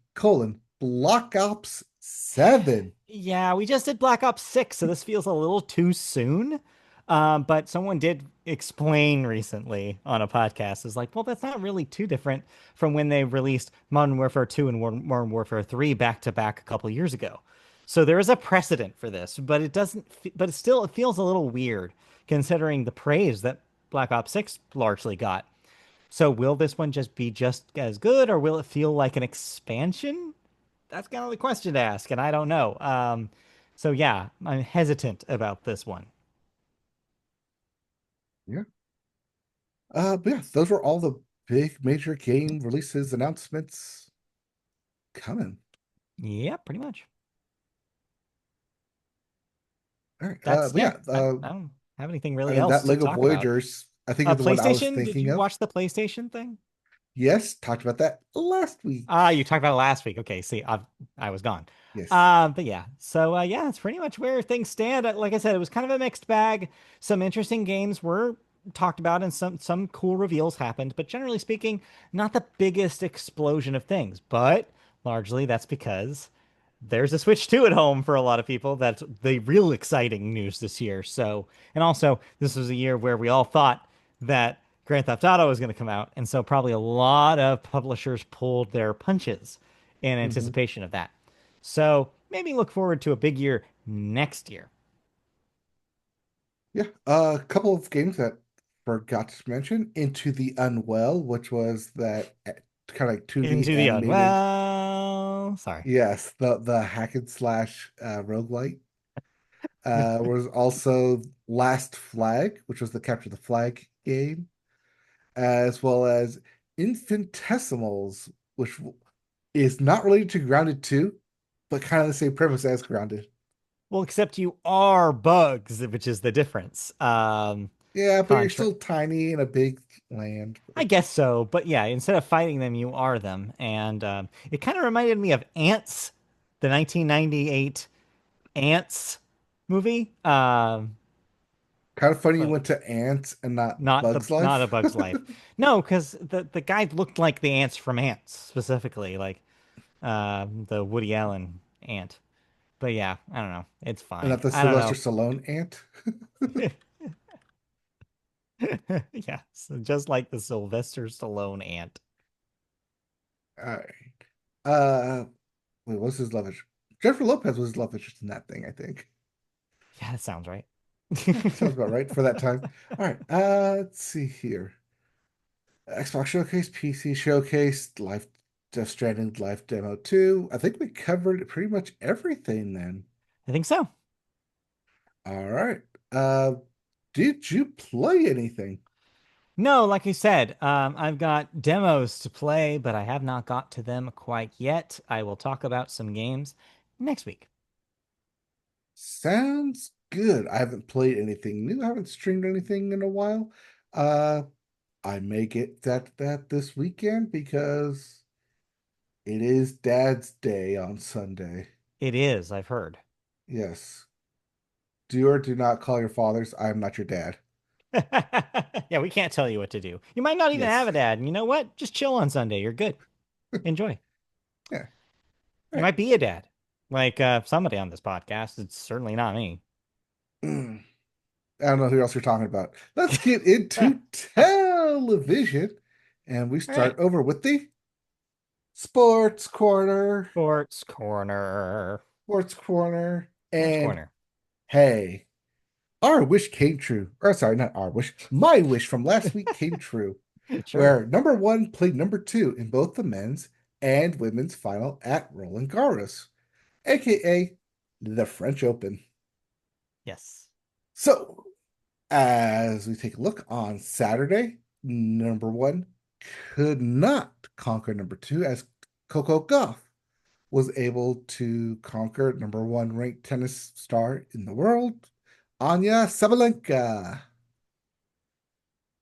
Black Ops 7. Yeah, we just did Black Ops 6, so this feels a little too soon. But someone did explain recently on a podcast, is like, well, that's not really too different from when they released Modern Warfare 2 and Modern Warfare 3 back to back a couple years ago. So there is a precedent for this, but it doesn't, but it feels a little weird considering the praise that Black Ops 6 largely got. So will this one just be just as good, or will it feel like an expansion? That's kind of the question to ask, and I don't know. So yeah, I'm hesitant about this one. Yeah. But yeah, those were all the big major game releases announcements coming. Yeah, pretty much. All right. That's But yeah. yeah, I don't have anything I really mean else that to Lego talk about. Voyagers, I think is the one I was PlayStation. Did thinking you of. watch the PlayStation thing? Yes, talked about that last Ah, week. you talked about it last week. Okay, see, I was gone. Yes. But yeah, so yeah, it's pretty much where things stand. Like I said, it was kind of a mixed bag. Some interesting games were talked about, and some cool reveals happened. But generally speaking, not the biggest explosion of things. But largely that's because there's a Switch 2 at home for a lot of people. That's the real exciting news this year. So, and also, this was a year where we all thought that Grand Theft Auto was going to come out. And so, probably a lot of publishers pulled their punches in Hmm. anticipation of that. So, maybe look forward to a big year next year. Yeah. A couple of games that forgot to mention Into the Unwell, which was that kind of like 2D Into the animated. unwell. Sorry. Yes, the hack and slash roguelite. Was also Last Flag, which was the capture the flag game, as well as Infinitesimals, which is not related to Grounded 2, but kind of the same premise as Grounded. Well, except you are bugs, which is the difference. Yeah, but you're Contra still tiny in a big land. I guess so, but yeah, instead of fighting them, you are them, and it kind of reminded me of Ants, the 1998 Ants movie. Kind of funny you But went to Ants and not Bugs not a Life. Bug's Life. No, because the guy looked like the ants from Ants specifically, like the Woody Allen ant. But yeah, I don't know. It's And fine. not the I don't Sylvester know. Stallone ant. Yeah, so just like the Sylvester Stallone ant. All right. Uh, wait, what's his love interest? Jennifer Lopez was his love interest in that thing, I think. Yeah, that sounds right. Yeah, sounds about right for that time. All right. Let's see here. Xbox Showcase, PC Showcase, Live Death Stranding Live Demo 2. I think we covered pretty much everything then. I think so. All right. Uh, did you play anything? No, like I said, I've got demos to play, but I have not got to them quite yet. I will talk about some games next week. Sounds good. I haven't played anything new. I haven't streamed anything in a while. Uh, I may get that this weekend because it is Dad's Day on Sunday. It is, I've heard. Yes. Do or do not call your fathers. I am not your dad. Yeah, we can't tell you what to do. You might not even have Yes. a dad, and you know what? Just chill on Sunday. You're good. Enjoy. Yeah. All You right. might be a dad, like somebody on this podcast. It's certainly not me. I don't know who else you're talking about. Let's get into television. And we All right. start over with the sports corner. Sports corner. Sports corner. Sports And corner. hey, our wish came true. Or sorry, not our wish. My wish from last week came true, Sure. where number one played number two in both the men's and women's final at Roland Garros, aka the French Open. Yes. So, as we take a look on Saturday, number one could not conquer number two as Coco Gauff was able to conquer number one ranked tennis star in the world, Anya Sabalenka,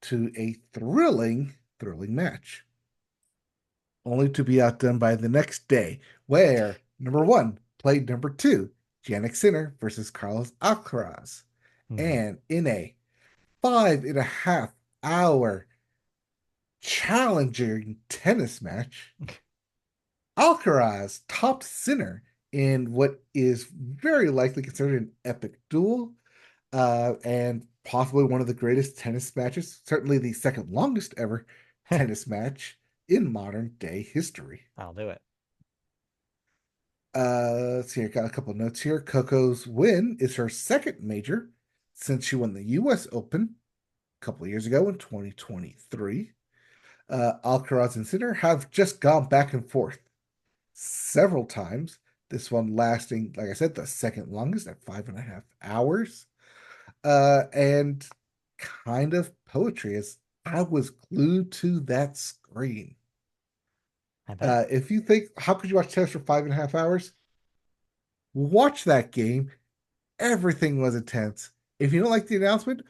to a thrilling match, only to be outdone by the next day, where number one played number two, Jannik Sinner versus Carlos Alcaraz. Mhm. And in a 5.5 hour challenging tennis match, Alcaraz topped Sinner in what is very likely considered an epic duel, and possibly one of the greatest tennis matches, certainly the second longest ever tennis match in modern day history. I'll do it. Let's see, I got a couple notes here. Coco's win is her second major since she won the US Open a couple of years ago in 2023. Alcaraz and Sinner have just gone back and forth several times. This one lasting, like I said, the second longest at 5.5 hours. And kind of poetry as I was glued to that screen. I bet. If you think, how could you watch tennis for 5.5 hours? Watch that game. Everything was intense. If you don't like the announcement,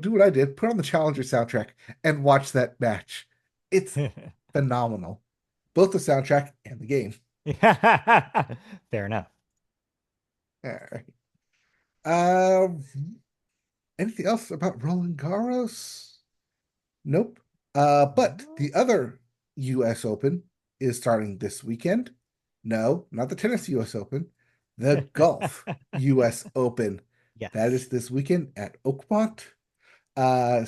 do what I did, put on the Challenger soundtrack and watch that match. It's phenomenal, both the soundtrack and the game. Fair enough. All right. Um, Anything else about Roland Garros? Nope. But the other U.S. Open is starting this weekend. No, not the tennis U.S. Open, the golf U.S. Open. That Yes. is this weekend at Oakmont.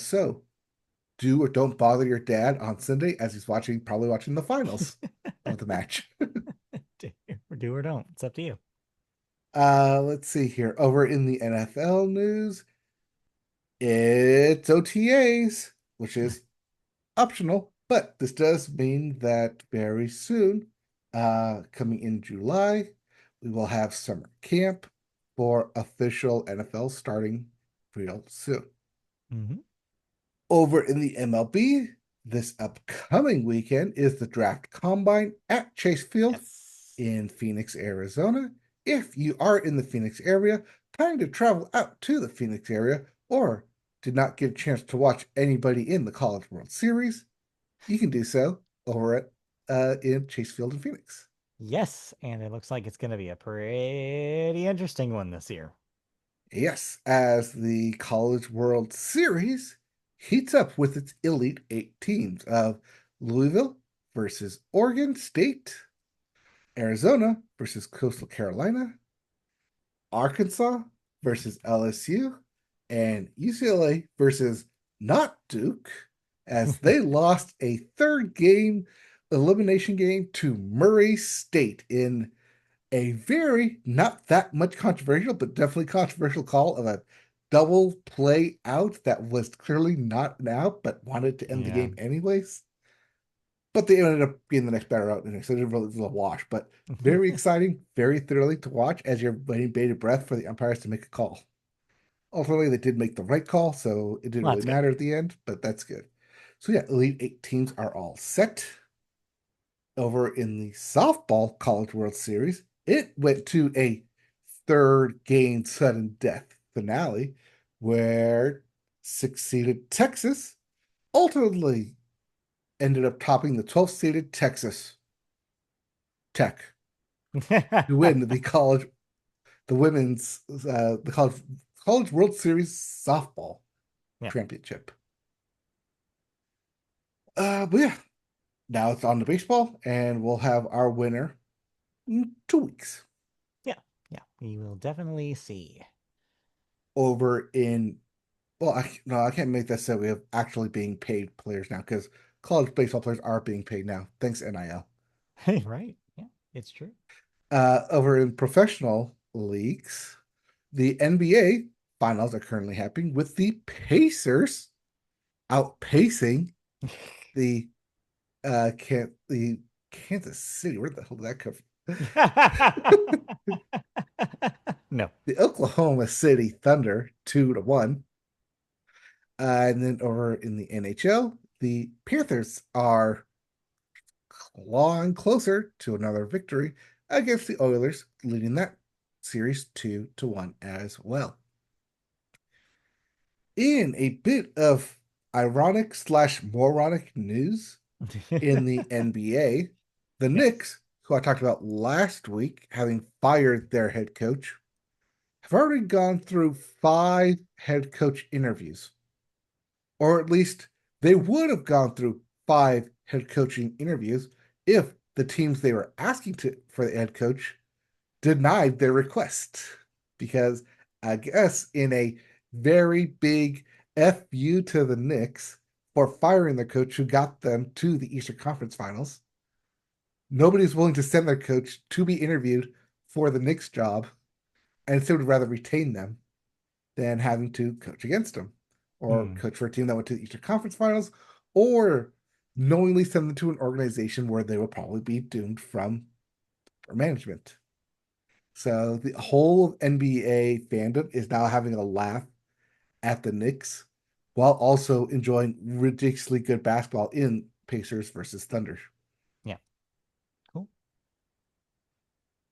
So do or don't bother your dad on Sunday as he's probably watching the finals of the match. Do or don't. It's up to you. Let's see here. Over in the NFL news, it's OTAs, which is optional, but this does mean that very soon, coming in July, we will have summer camp for official NFL starting real soon. Hmm. Over in the MLB, this upcoming weekend is the draft combine at Chase Field Yes. in Phoenix, Arizona. If you are in the Phoenix area, planning to travel out to the Phoenix area, or did not get a chance to watch anybody in the College World Series, you can do so over at in Chase Field in Phoenix. Yes. And it looks like it's going to be a pretty interesting one this year. Yes, as the College World Series heats up with its Elite Eight teams of Louisville versus Oregon State, Arizona versus Coastal Carolina, Arkansas versus LSU, and UCLA versus not Duke, as they lost a third game elimination game to Murray State in a very not that much controversial, but definitely controversial call of a double play out that was clearly not an out, but wanted to end the Yeah. game anyways. But they ended up being the next batter out anyway, so it didn't really was a wash. But very exciting, very thrilling to watch as you're waiting bated breath for the umpires to make a call. Ultimately, they did make the right call, so it didn't Well, really that's good. matter at the end, but that's good. So yeah, Elite Eight teams are all set. Over in the softball College World Series, it went to a third game sudden death finale where six-seeded Texas ultimately ended up topping the 12th-seeded Texas Tech to win the women's the college World Series softball Yeah. championship. But yeah, now it's on to baseball, and we'll have our winner in 2 weeks. Yeah. Yeah. We will definitely see. Over in, well, no, I can't make that say we have actually being paid players now because college baseball players are being paid now, thanks NIL. Hey, right. Yeah, it's true. Over in professional leagues, the NBA finals are currently happening with the Pacers outpacing the the Kansas City. Where the hell did that come No. the Oklahoma City Thunder 2-1. And then over in the NHL, the Panthers are clawing closer to another victory against the Oilers, leading that series 2-1 as well. In a bit of ironic slash moronic news in the NBA, the Yes. Knicks, who I talked about last week, having fired their head coach, have already gone through 5 head coach interviews, or at least they would have gone through 5 head coaching interviews if the teams they were asking for the head coach denied their request. Because I guess in a very big FU to the Knicks for firing the coach who got them to the Eastern Conference Finals, nobody's willing to send their coach to be interviewed for the Knicks job and instead would rather retain them than having to coach against them or Hmm. coach for a team that went to the Eastern Conference Finals or knowingly send them to an organization where they will probably be doomed from management. So the whole NBA fandom is now having a laugh at the Knicks while also enjoying ridiculously good basketball in Pacers versus Thunder. Yeah. Cool.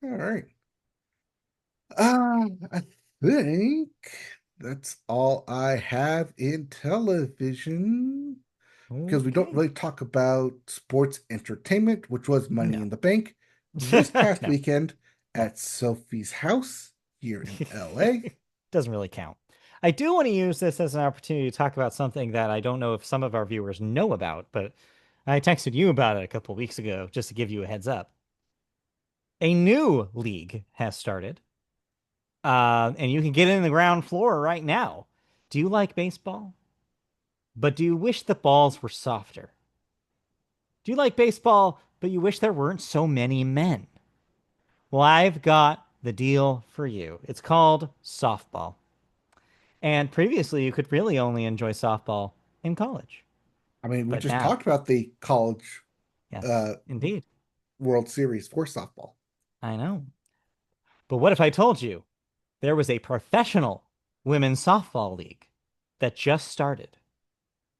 All right. I think that's all I have in television because we don't Okay. really talk about sports entertainment, which was Money No. in the Bank this past No. weekend No. at Sophie's house here in LA. Doesn't really count. I do want to use this as an opportunity to talk about something that I don't know if some of our viewers know about, but I texted you about it a couple weeks ago just to give you a heads up. A new league has started, and you can get in the ground floor right now. Do you like baseball? But do you wish the balls were softer? Do you like baseball, but you wish there weren't so many men? Well, I've got the deal for you. It's called softball. And previously, you could really only enjoy softball in college. I mean, we But just now, talked about the college yes, uh, indeed, World Series for softball. I know. But what if I told you there was a professional women's softball league that just started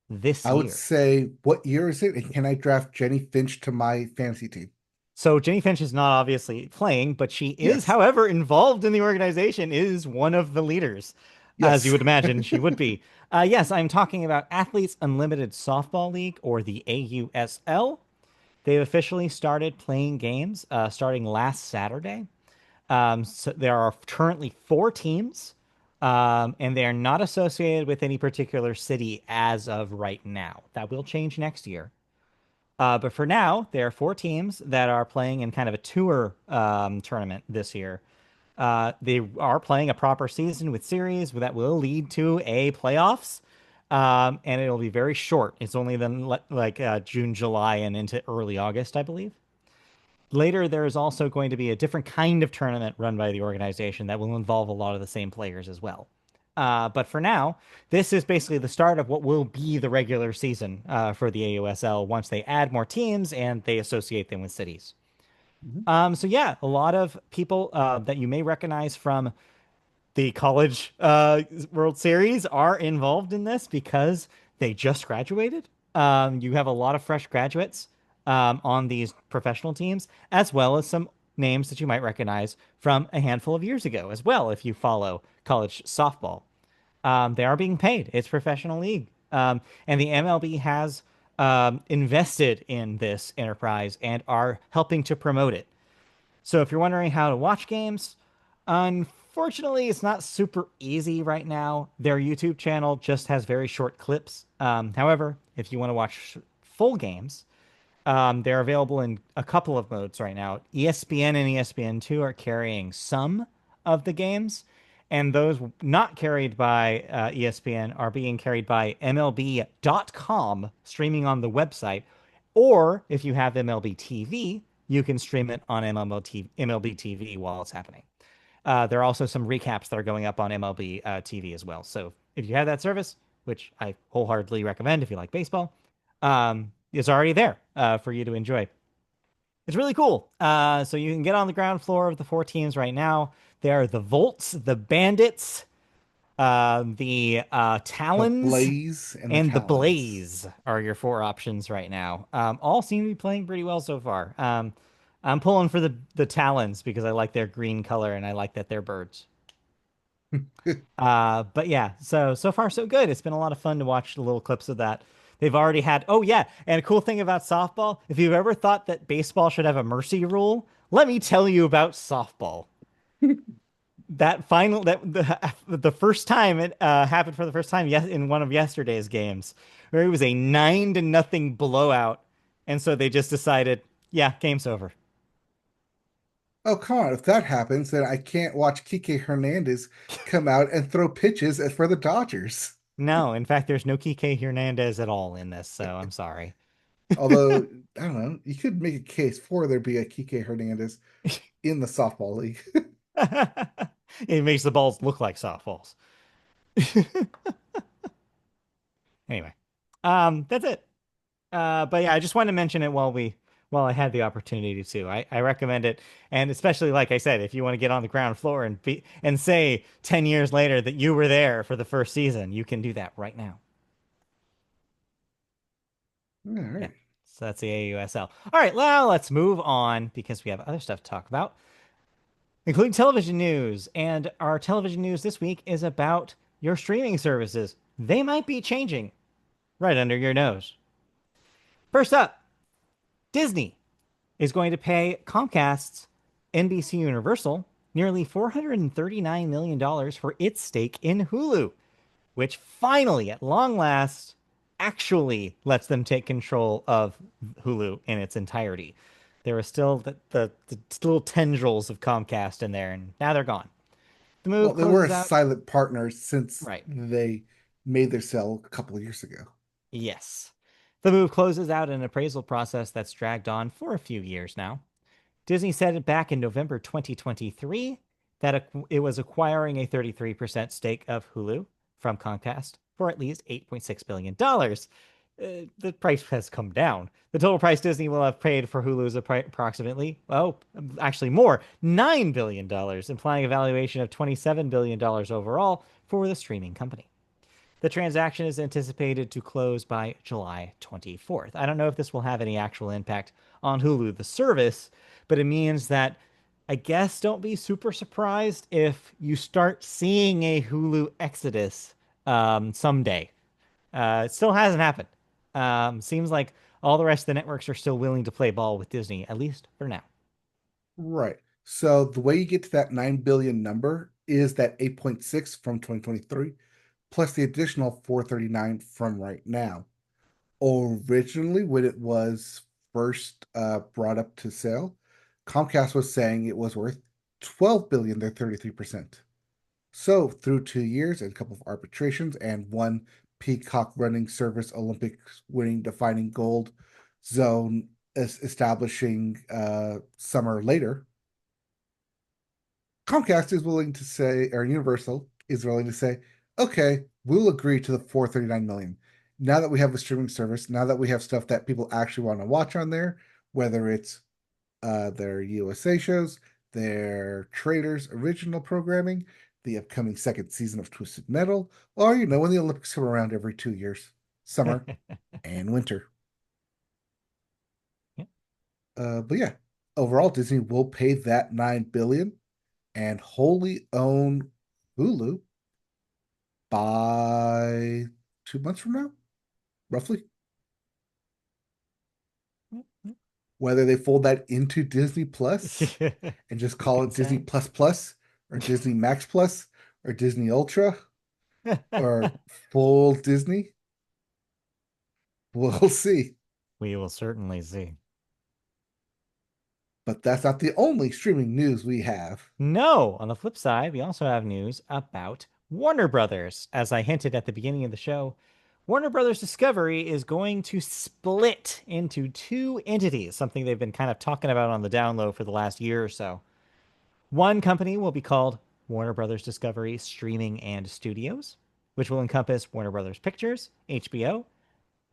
this I would year? say, what year is it? And can I draft Jenny Finch to my fantasy team? So Jenny Finch is not obviously playing, but she is, Yes. however, involved in the organization, is one of the leaders, as you Yes. would imagine she would be. Yes, I'm talking about Athletes Unlimited Softball League, or the AUSL. They've officially started playing games starting last Saturday. So there are currently 4 teams, and they are not associated with any particular city as of right now. That will change next year. But for now, there are 4 teams that are playing in kind of a tour tournament this year. They are playing a proper season with series that will lead to a playoffs, and it'll be very short. It's only then like June, July, and into early August, I believe. Later, there is also going to be a different kind of tournament run by the organization that will involve a lot of the same players as well. But for now, this is basically the start of what will be the regular season for the AUSL once they add more teams and they associate them with cities. Mhm. So yeah, a lot of people that you may recognize from the college World Series are involved in this because they just graduated. You have a lot of fresh graduates on these professional teams, as well as some names that you might recognize from a handful of years ago as well, if you follow college softball. They are being paid. It's professional league. And the MLB has invested in this enterprise and are helping to promote it. So if you're wondering how to watch games, unfortunately, it's not super easy right now. Their YouTube channel just has very short clips. However, if you want to watch full games, they're available in a couple of modes right now. ESPN and ESPN2 are carrying some of the games, And those not carried by ESPN are being carried by MLB.com, streaming on the website. Or if you have MLB TV, you can stream it on MLB TV while it's happening. There are also some recaps that are going up on MLB TV as well. So if you have that service, which I wholeheartedly recommend if you like baseball, it's already there for you to enjoy. It's really cool. So you can get on the ground floor of the four teams right now. There are the Volts, the Bandits, the The Talons, Blaze and the and the Talons. Blaze are your four options right now. All seem to be playing pretty well so far. I'm pulling for the Talons because I like their green color and I like that they're birds. But yeah, so far so good. It's been a lot of fun to watch the little clips of that. They've already had, oh yeah, and a cool thing about softball, if you've ever thought that baseball should have a mercy rule, let me tell you about softball. The first time it happened for the first time, yes, in one of yesterday's games, where it was a 9-0 blowout, and so they just decided, yeah, game's over. Oh, come on. If that happens, then I can't watch Kike Hernandez come out and throw pitches for the Dodgers. No, in fact, there's no Kike Hernandez at all in this, so I'm sorry. Although, I don't know, you could make a case for there be a Kike Hernandez in the softball league. It makes the balls look like softballs. Anyway, that's it. But yeah, I just wanted to mention it while I had the opportunity to. I recommend it, and especially like I said, if you want to get on the ground floor and say 10 years later that you were there for the first season, you can do that right now. All Yeah. right. So that's the AUSL. All right, well, let's move on because we have other stuff to talk about, including television news. And our television news this week is about your streaming services. They might be changing right under your nose. First up, Disney is going to pay Comcast's NBC Universal nearly $439 million for its stake in Hulu, which finally, at long last, actually lets them take control of Hulu in its entirety. There were still the little tendrils of Comcast in there, and now they're gone. The Well, move they were a closes out. silent partner since Right. they made their sale a couple of years ago. Yes. The move closes out an appraisal process that's dragged on for a few years now. Disney said back in November 2023 that it was acquiring a 33% stake of Hulu from Comcast for at least $8.6 billion. The price has come down. The total price Disney will have paid for Hulu is approximately, well, actually more, $9 billion, implying a valuation of $27 billion overall for the streaming company. The transaction is anticipated to close by July 24th. I don't know if this will have any actual impact on Hulu, the service, but it means that I guess don't be super surprised if you start seeing a Hulu exodus someday. It still hasn't happened. Seems like all the rest of the networks are still willing to play ball with Disney, at least for now. Right. So the way you get to that 9 billion number is that 8.6 from 2023 plus the additional 439 from right now. Originally, when it was first brought up to sale, Comcast was saying it was worth 12 billion, their 33%. So through 2 years and a couple of arbitrations and one Peacock running service Olympics winning defining gold zone establishing summer later, Comcast is willing to say, or Universal is willing to say, okay, we'll agree to the 439 million. Now that we have a streaming service, now that we have stuff that people actually want to watch on there, whether it's their USA shows, their Traders original programming, the upcoming second season of Twisted Metal, or when the Olympics come around every 2 years, summer and winter. Yeah. But yeah, overall, Disney will pay that 9 billion and wholly own Hulu by 2 months from now, roughly. Whether they fold that into Disney Plus and just Who call can it Disney say? Plus Plus or Disney Max Plus or Disney Ultra or full Disney, we'll see. We will certainly see. But that's not the only streaming news we have. No, on the flip side, we also have news about Warner Brothers. As I hinted at the beginning of the show, Warner Brothers Discovery is going to split into two entities, something they've been kind of talking about on the down low for the last year or so. One company will be called Warner Brothers Discovery Streaming and Studios, which will encompass Warner Brothers Pictures, HBO,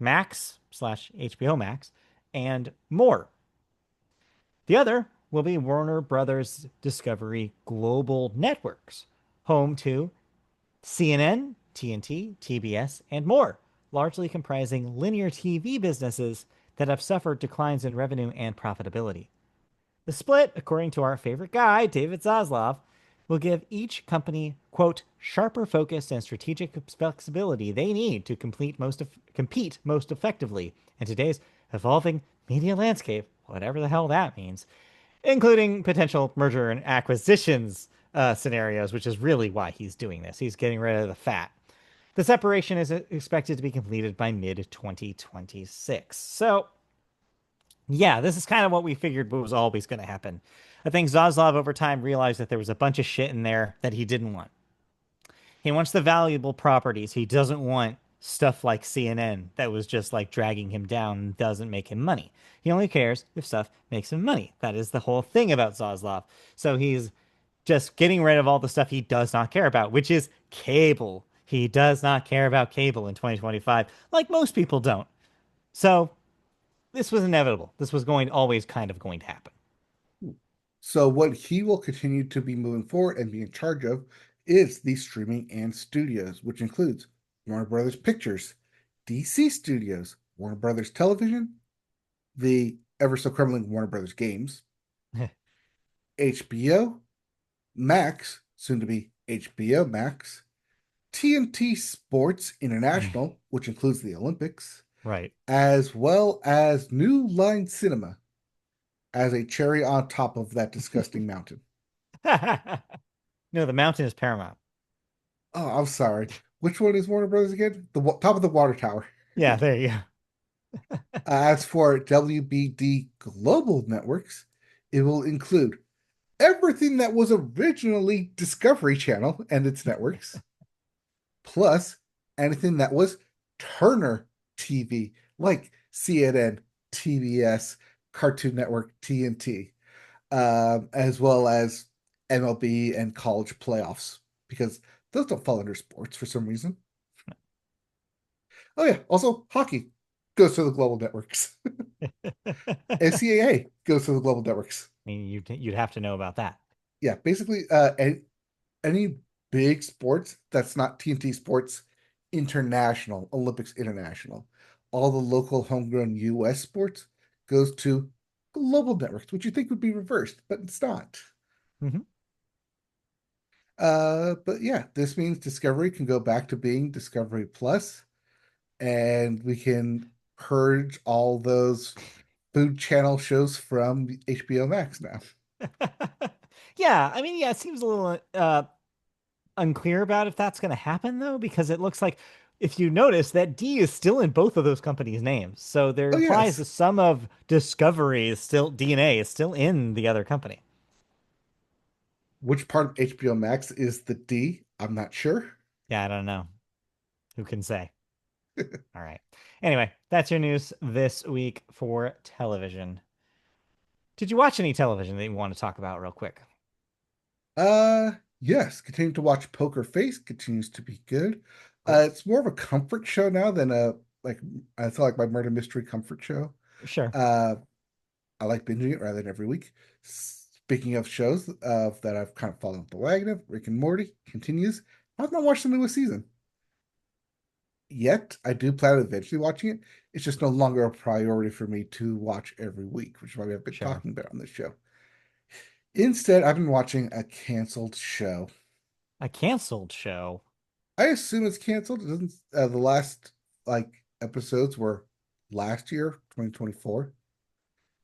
Max slash HBO Max, and more. The other will be Warner Brothers Discovery Global Networks, home to CNN, TNT, TBS, and more, largely comprising linear TV businesses that have suffered declines in revenue and profitability. The split, according to our favorite guy, David Zaslav, will give each company, quote, sharper focus and strategic flexibility they need to compete most effectively in today's evolving media landscape, whatever the hell that means, including potential merger and acquisitions scenarios, which is really why he's doing this. He's getting rid of the fat. The separation is expected to be completed by mid 2026. So, yeah, this is kind of what we figured was always going to happen. I think Zaslav over time realized that there was a bunch of shit in there that he didn't want. He wants the valuable properties. He doesn't want stuff like CNN that was just like dragging him down and doesn't make him money. He only cares if stuff makes him money. That is the whole thing about Zaslav. So he's just getting rid of all the stuff he does not care about, which is cable. He does not care about cable in 2025, like most people don't. So this was inevitable. This was going always kind of going to happen. So, what he will continue to be moving forward and be in charge of is the streaming and studios, which includes Warner Brothers Pictures, DC Studios, Warner Brothers Television, the ever so crumbling Warner Brothers Games, HBO, Max, soon to be HBO Max, TNT Sports International, which includes the Olympics, Right. as well as New Line Cinema as a cherry on top of that disgusting mountain. No, the mountain is paramount. Oh, I'm sorry. Which one is Warner Brothers again? The top of the water tower. Yeah, there you go. As for WBD Global Networks, it will include everything that was originally Discovery Channel and its networks, plus anything that was Turner TV, like CNN, TBS, Cartoon Network, TNT, as well as MLB and college playoffs, because those don't fall under sports for some reason. Oh yeah, also hockey goes to the global networks. NCAA goes to the global networks. I mean, you'd have to know about that. Yeah, basically, any big sports that's not TNT Sports International, Olympics International, all the local homegrown US sports goes to global networks, which you think would be reversed, but it's not. Mm-hmm. But yeah, this means Discovery can go back to being Discovery Plus, and we can purge all those food channel shows from HBO Max now. Yeah, I mean, yeah, it seems a little unclear about if that's going to happen though, because it looks like if you notice that D is still in both of those companies' names, so there Oh implies yes, that some of Discovery is still DNA is still in the other company. which part of HBO Max is the D? I'm not sure. Yeah, I don't know. Who can say? All right. Anyway, that's your news this week for television. Did you watch any television that you want to talk about real quick? Yes, continue to watch Poker Face continues to be good. Cool. It's more of a comfort show now than a like I feel like my murder mystery comfort show. Sure. Uh, I like binging it rather than every week. Speaking of shows that I've kind of fallen off the wagon of, Rick and Morty continues. I've not watched the newest season yet. I do plan on eventually watching it. It's just no longer a priority for me to watch every week, which is why we have been Sure. talking about on this show. Instead, I've been watching a canceled show. A canceled show. I assume it's canceled. It doesn't. The last episodes were last year, 2024.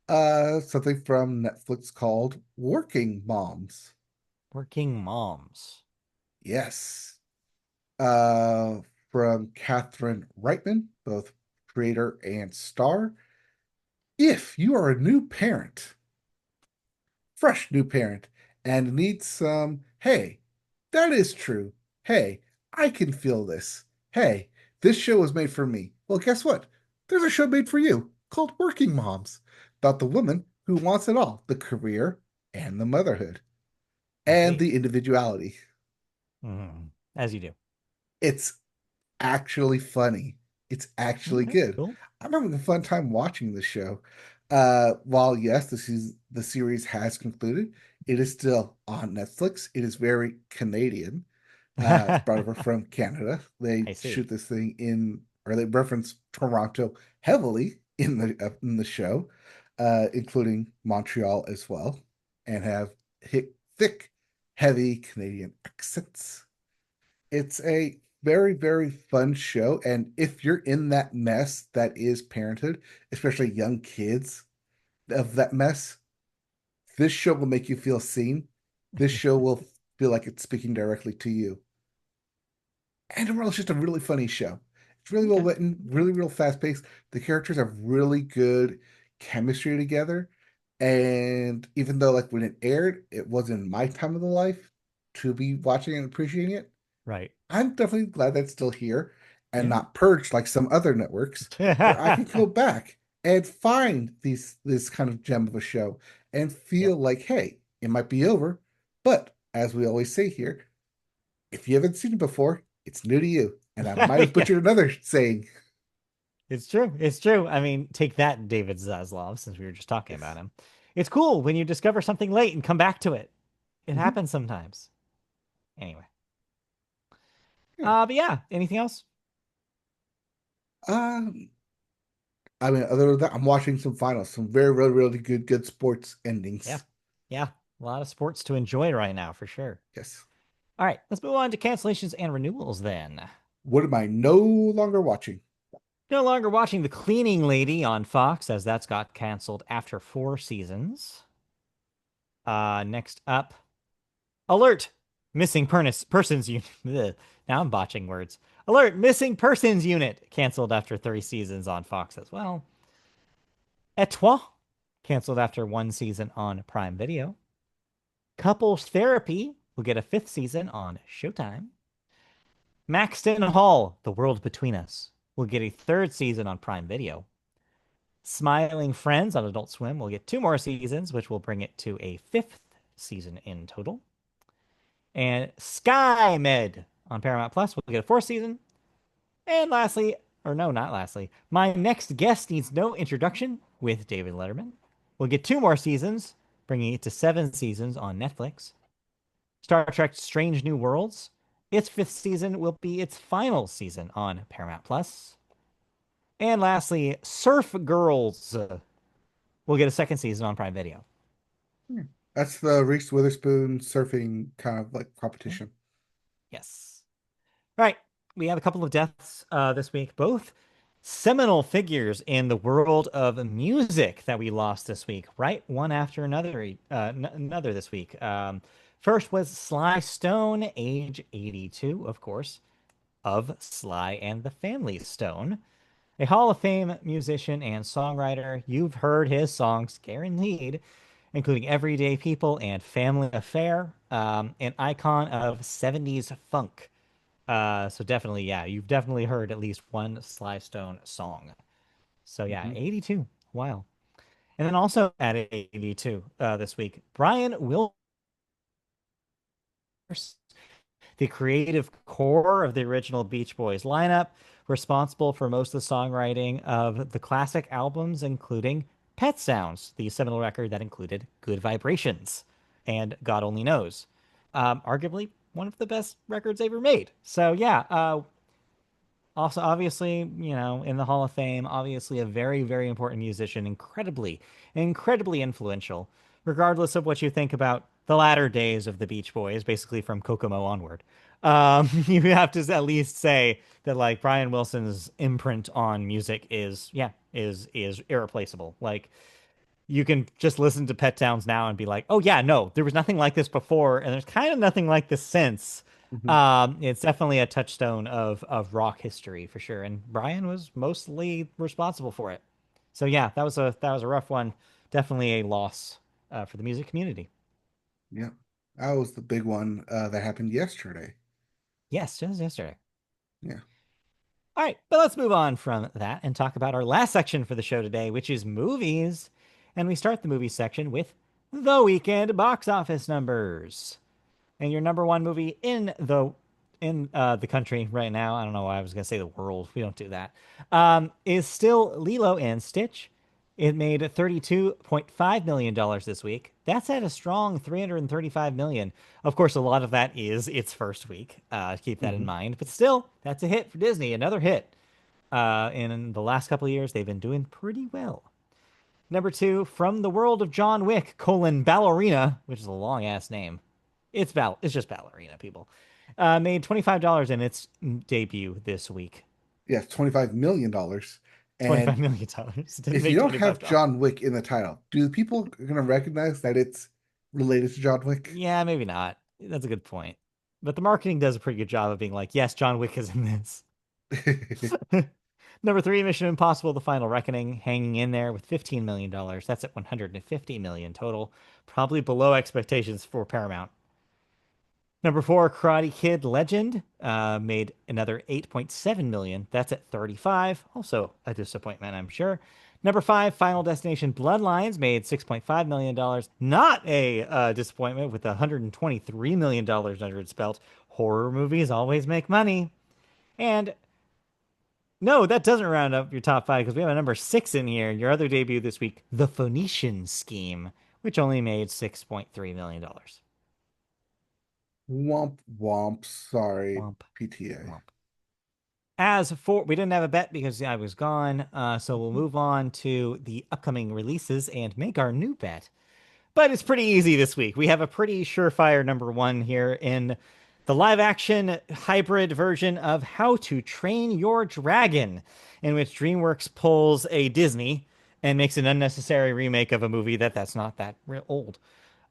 Something from Netflix called Working Moms. Working Moms. Yes. Uh, from Catherine Reitman, both creator and star. If you are a new parent fresh new parent and needs some, hey, that is true. Hey, I can feel this. Hey, this show was made for me. Well, guess what? There's a show made for you called Working Moms about the woman who wants it all, the career and the motherhood and Indeed. the individuality. As you do. It's actually funny. It's actually Okay, good. cool. I'm having a fun time watching the show. While yes, the series has concluded, it is still on Netflix. It is very Canadian. It's brought over from Canada. They I see. shoot this thing in, or they reference Toronto heavily in the show, including Montreal as well, and have thick, heavy Canadian accents. It's a very, very fun show. And if you're in that mess that is parenthood, especially young kids of that mess, this show will make you feel seen. This show will feel like it's speaking directly to you. And overall, it's just a really funny show. It's really well Okay. written, really, real fast paced. The characters have really good chemistry together. And even though, like, when it aired, it wasn't my time of the life to be watching and appreciating it, Right. I'm definitely glad that's still here and Yeah. not purged like some other networks where I can go back and find this kind of gem of a show and Yep. feel like, hey, it might be over, but as we always say here, if you haven't seen it before, it's new to you. And I might have Yeah. butchered another saying. It's true. It's true. I mean, take that, David Zaslav, since we were just talking about Yes. him. It's cool when you discover something late and come back to it. It Mhm. happens sometimes. Anyway. Yeah. But yeah, anything else? Um, I mean, other than that, I'm watching some finals, some very, really, really good sports Yeah. endings. Yeah. A lot of sports to enjoy right now, for sure. Yes. All right, let's move on to cancellations and renewals then. What am I no longer watching? No longer watching The Cleaning Lady on Fox, as that's got canceled after 4 seasons. Next up, Alert! Missing Persons Unit. Now I'm botching words. Alert! Missing Persons Unit canceled after 3 seasons on Fox as well. Etoile canceled after 1 season on Prime Video. Couples Therapy will get a 5th season on Showtime. Maxton Hall, The World Between Us, will get a 3rd season on Prime Video. Smiling Friends on Adult Swim will get 2 more seasons, which will bring it to a 5th season in total. And Sky Med on Paramount Plus will get a 4th season. And lastly, or no, not lastly, My Next Guest Needs No Introduction with David Letterman will get 2 more seasons, bringing it to 7 seasons on Netflix. Star Trek Strange New Worlds, its 5th season will be its final season on Paramount Plus. And lastly, Surf Girls will get a 2nd season on Prime Video. Hmm. That's the Reese Witherspoon surfing kind of like Yeah. competition. Yes. All right. We have a couple of deaths this week, both seminal figures in the world of music that we lost this week, right? One after another, another this week. First was Sly Stone, age 82, of course, of Sly and the Family Stone, a Hall of Fame musician and songwriter. You've heard his songs, guaranteed, including Everyday People and Family Affair, an icon of 70s funk. So definitely, yeah, you've definitely heard at least one Sly Stone song. So yeah, Mhm. 82. Wow. And then also at 82 this week, Brian Wilson, the creative core of the original Beach Boys lineup, responsible for most of the songwriting of the classic albums, including Pet Sounds, the seminal record that included Good Vibrations and God Only Knows. Arguably one of the best records ever made. So yeah, also, obviously, in the Hall of Fame, obviously a very, very important musician, incredibly influential, regardless of what you think about the latter days of the Beach Boys, basically from Kokomo onward. You have to at least say that like Brian Wilson's imprint on music is irreplaceable. Like you can just listen to Pet Sounds now and be like, oh yeah, no, there was nothing like this before, and there's kind of nothing like this since. Mhm. It's definitely a touchstone of rock history for sure, and Brian was mostly responsible for it. So yeah, that was a rough one. Definitely a loss for the music community. Yeah. That was the big one that happened yesterday. Yes, just yesterday. Yeah. All right, but let's move on from that and talk about our last section for the show today, which is movies. And we start the movie section with the weekend box office numbers. And your number one movie in the country right now, I don't know why I was going to say the world. We don't do that. Is still Lilo and Stitch. It made $32.5 million this week. That's at a strong 335 million. Of course, a lot of that is its first week. Keep that in Hmm. mind. But still, that's a hit for Disney. Another hit. In the last couple of years, they've been doing pretty well. Number two, From the World of John Wick, Ballerina, which is a long ass name. It's just ballerina, people. Made $25 in its debut this week. Yes, $25 million. $25 And million dollars. It didn't if you make don't have $25. John Wick in the title, do the people gonna recognize that it's related to John Wick? Yeah, maybe not. That's a good point. But the marketing does a pretty good job of being like, yes, John Wick is in this. Number three, Mission Impossible: The Final Reckoning, hanging in there with $15 million. That's at 150 million total, probably below expectations for Paramount. Number four, Karate Kid Legend, made another 8.7 million. That's at 35. Also a disappointment, I'm sure. Number five, Final Destination Bloodlines made $6.5 million. Not a disappointment with $123 million under its belt. Horror movies always make money. And no, that doesn't round up your top five because we have a number six in here. Your other debut this week, The Phoenician Scheme, which only made $6.3 million. Womp womp. Sorry, Womp, PTA. womp. As for, we didn't have a bet because I was gone, so we'll move on to the upcoming releases and make our new bet. But it's pretty easy this week. We have a pretty surefire number one here in the live action hybrid version of How to Train Your Dragon, in which DreamWorks pulls a Disney and makes an unnecessary remake of a movie that's not that real old.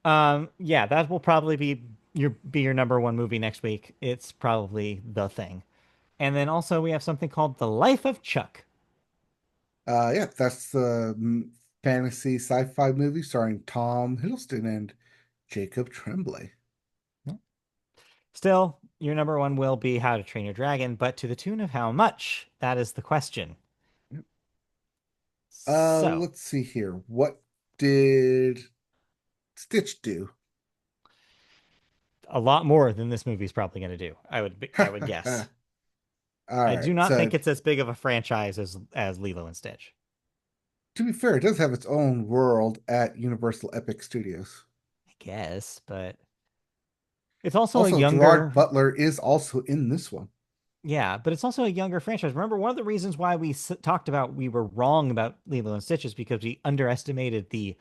Yeah, that will probably be your number one movie next week. It's probably the thing. And then also we have something called The Life of Chuck. Yeah, that's the fantasy sci-fi movie starring Tom Hiddleston and Jacob Tremblay. Still, your number one will be How to Train Your Dragon, but to the tune of how much? That is the question. So, Let's see here. What did Stitch do? a lot more than this movie's probably going to do. I would guess. All I right. do not So think it's as big of a franchise as Lilo and Stitch. to be fair, it does have its own world at Universal Epic Studios. I guess, but it's also a Also, Gerard younger Butler is also in this one. yeah, but it's also a younger franchise. Remember, one of the reasons why talked about we were wrong about Lilo and Stitch is because we underestimated the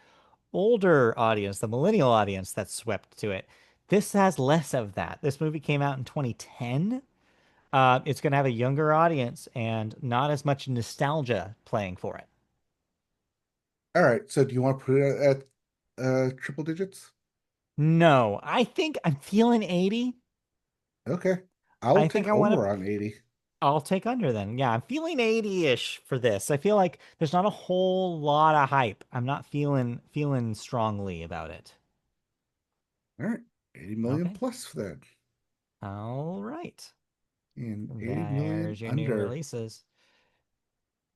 older audience, the millennial audience that swept to it. This has less of that. This movie came out in 2010. It's going to have a younger audience and not as much nostalgia playing for it. All right. So do you want to put it at triple digits? No, I think I'm feeling 80. Okay. I will I think take I want over to. on 80. I'll take under then. Yeah, I'm feeling 80-ish for this. I feel like there's not a whole lot of hype. I'm not feeling strongly about it. All right. 80 million Okay. plus for that. All right. And 80 million There's your new under. releases.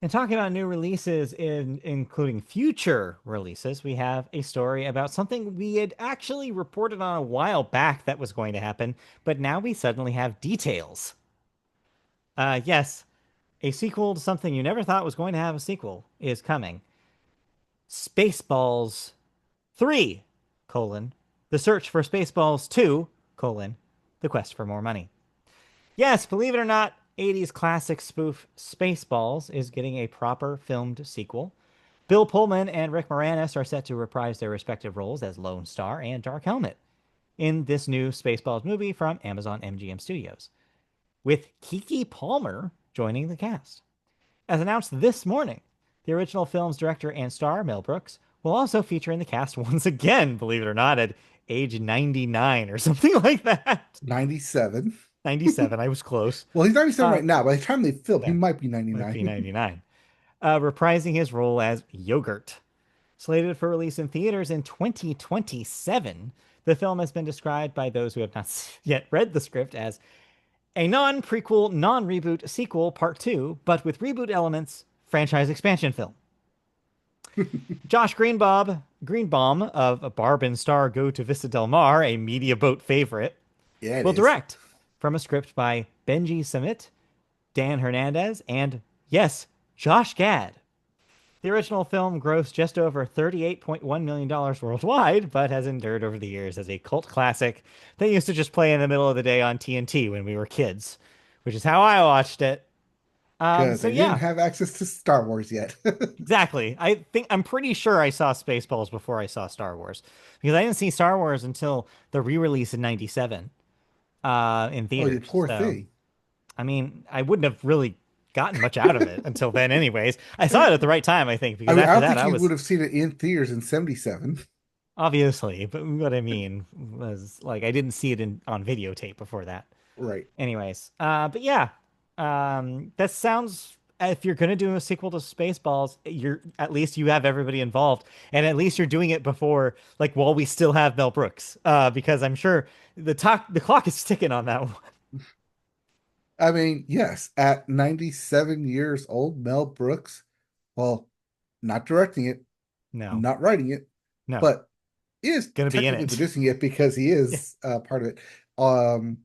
And talking about new releases, including future releases, we have a story about something we had actually reported on a while back that was going to happen, but now we suddenly have details. Yes, a sequel to something you never thought was going to have a sequel is coming. Spaceballs 3, the search for Spaceballs 2, the quest for more money. Yes, believe it or not, 80s classic spoof Spaceballs is getting a proper filmed sequel. Bill Pullman and Rick Moranis are set to reprise their respective roles as Lone Star and Dark Helmet in this new Spaceballs movie from Amazon MGM Studios, with Keke Palmer joining the cast. As announced this morning, the original film's director and star, Mel Brooks, will also feature in the cast once again, believe it or not, at age 99 or something like that. 97. 97, I was close. Well, he's 97 Uh, right now. By the time they film, he yeah, might be might be 99. 99. Reprising his role as Yogurt. Slated for release in theaters in 2027, the film has been described by those who have not yet read the script as a non-prequel, non-reboot sequel part 2, but with reboot elements, franchise expansion film. Josh Greenbaum of Barb and Star Go to Vista Del Mar, a media boat favorite, Yeah, it will is. direct from a script by Benji Samit, Dan Hernandez, and yes, Josh Gad. The original film grossed just over $38.1 million worldwide, but has endured over the years as a cult classic that used to just play in the middle of the day on TNT when we were kids, which is how I watched it. Because So I didn't yeah, have access to Star Wars yet. exactly. I'm pretty sure I saw Spaceballs before I saw Star Wars because I didn't see Star Wars until the re-release in '97 in Oh, you theaters. poor So thing. I mean, I wouldn't have really gotten much out of it until then, anyways. I saw it at the right time, I think, I because mean, I after don't that, think I you would was have seen it in theaters in 77. obviously, but what I mean was like I didn't see it on videotape before that. Right. Anyways, but yeah, that sounds. If you're gonna do a sequel to Spaceballs, you're at least you have everybody involved, and at least you're doing it before, like, while we still have Mel Brooks, because I'm sure the clock is ticking on that one. I mean, yes, at 97 years old, Mel Brooks, well, not directing it, No, not writing it, no, but is gonna be in technically it. producing it because he Yeah, is part of it. Um,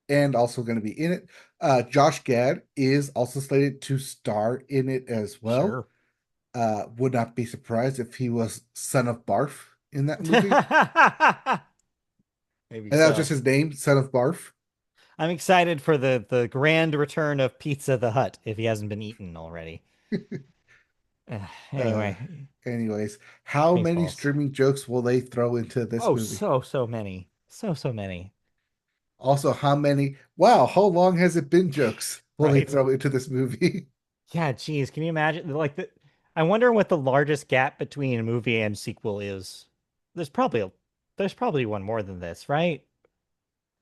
and also going to be in it. Josh Gad is also slated to star in it as well. sure. Would not be surprised if he was Son of Barf in that movie. Maybe And that was so. just his name, Son of Barf. I'm excited for the grand return of Pizza the Hut if he hasn't been eaten already. Uh, Anyway, anyways, how many Spaceballs. streaming jokes will they throw into this Oh, movie? so many. So many. Also, how many, wow, how long has it been jokes will they Right? throw into this movie? Yeah, geez, can you imagine I wonder what the largest gap between a movie and sequel is. There's probably a there's probably one more than this, right?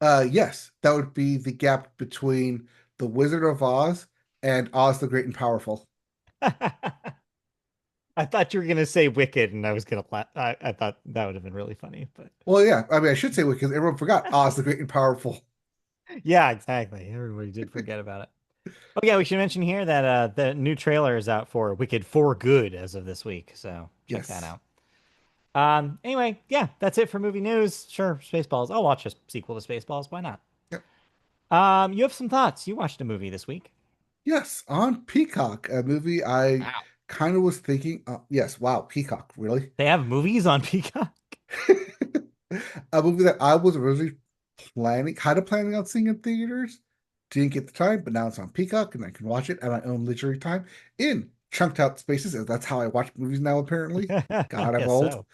Yes, that would be the gap between The Wizard of Oz and Oz the Great and Powerful. I thought you were gonna say Wicked, and I was gonna laugh. I thought that would have been really funny, but Well, yeah, I mean, I should say because everyone forgot Oz the Great and Powerful. yeah, exactly. Everybody did forget about it. Oh yeah, we should mention here that the new trailer is out for Wicked for Good as of this week, so check that Yes. out. Anyway, yeah, that's it for movie news. Sure, Spaceballs. I'll watch a sequel to Spaceballs. Why not? Yep. You have some thoughts. You watched a movie this week. Yes, on Peacock, a movie I Wow. kind of was thinking, yes, wow, Peacock, really? They have movies on Peacock. A movie that I was originally kind of planning on seeing in theaters. Didn't get the time, but now it's on Peacock and I can watch it at my own leisure time in chunked out spaces. As that's how I watch movies now, apparently. I God, I'm guess old. so.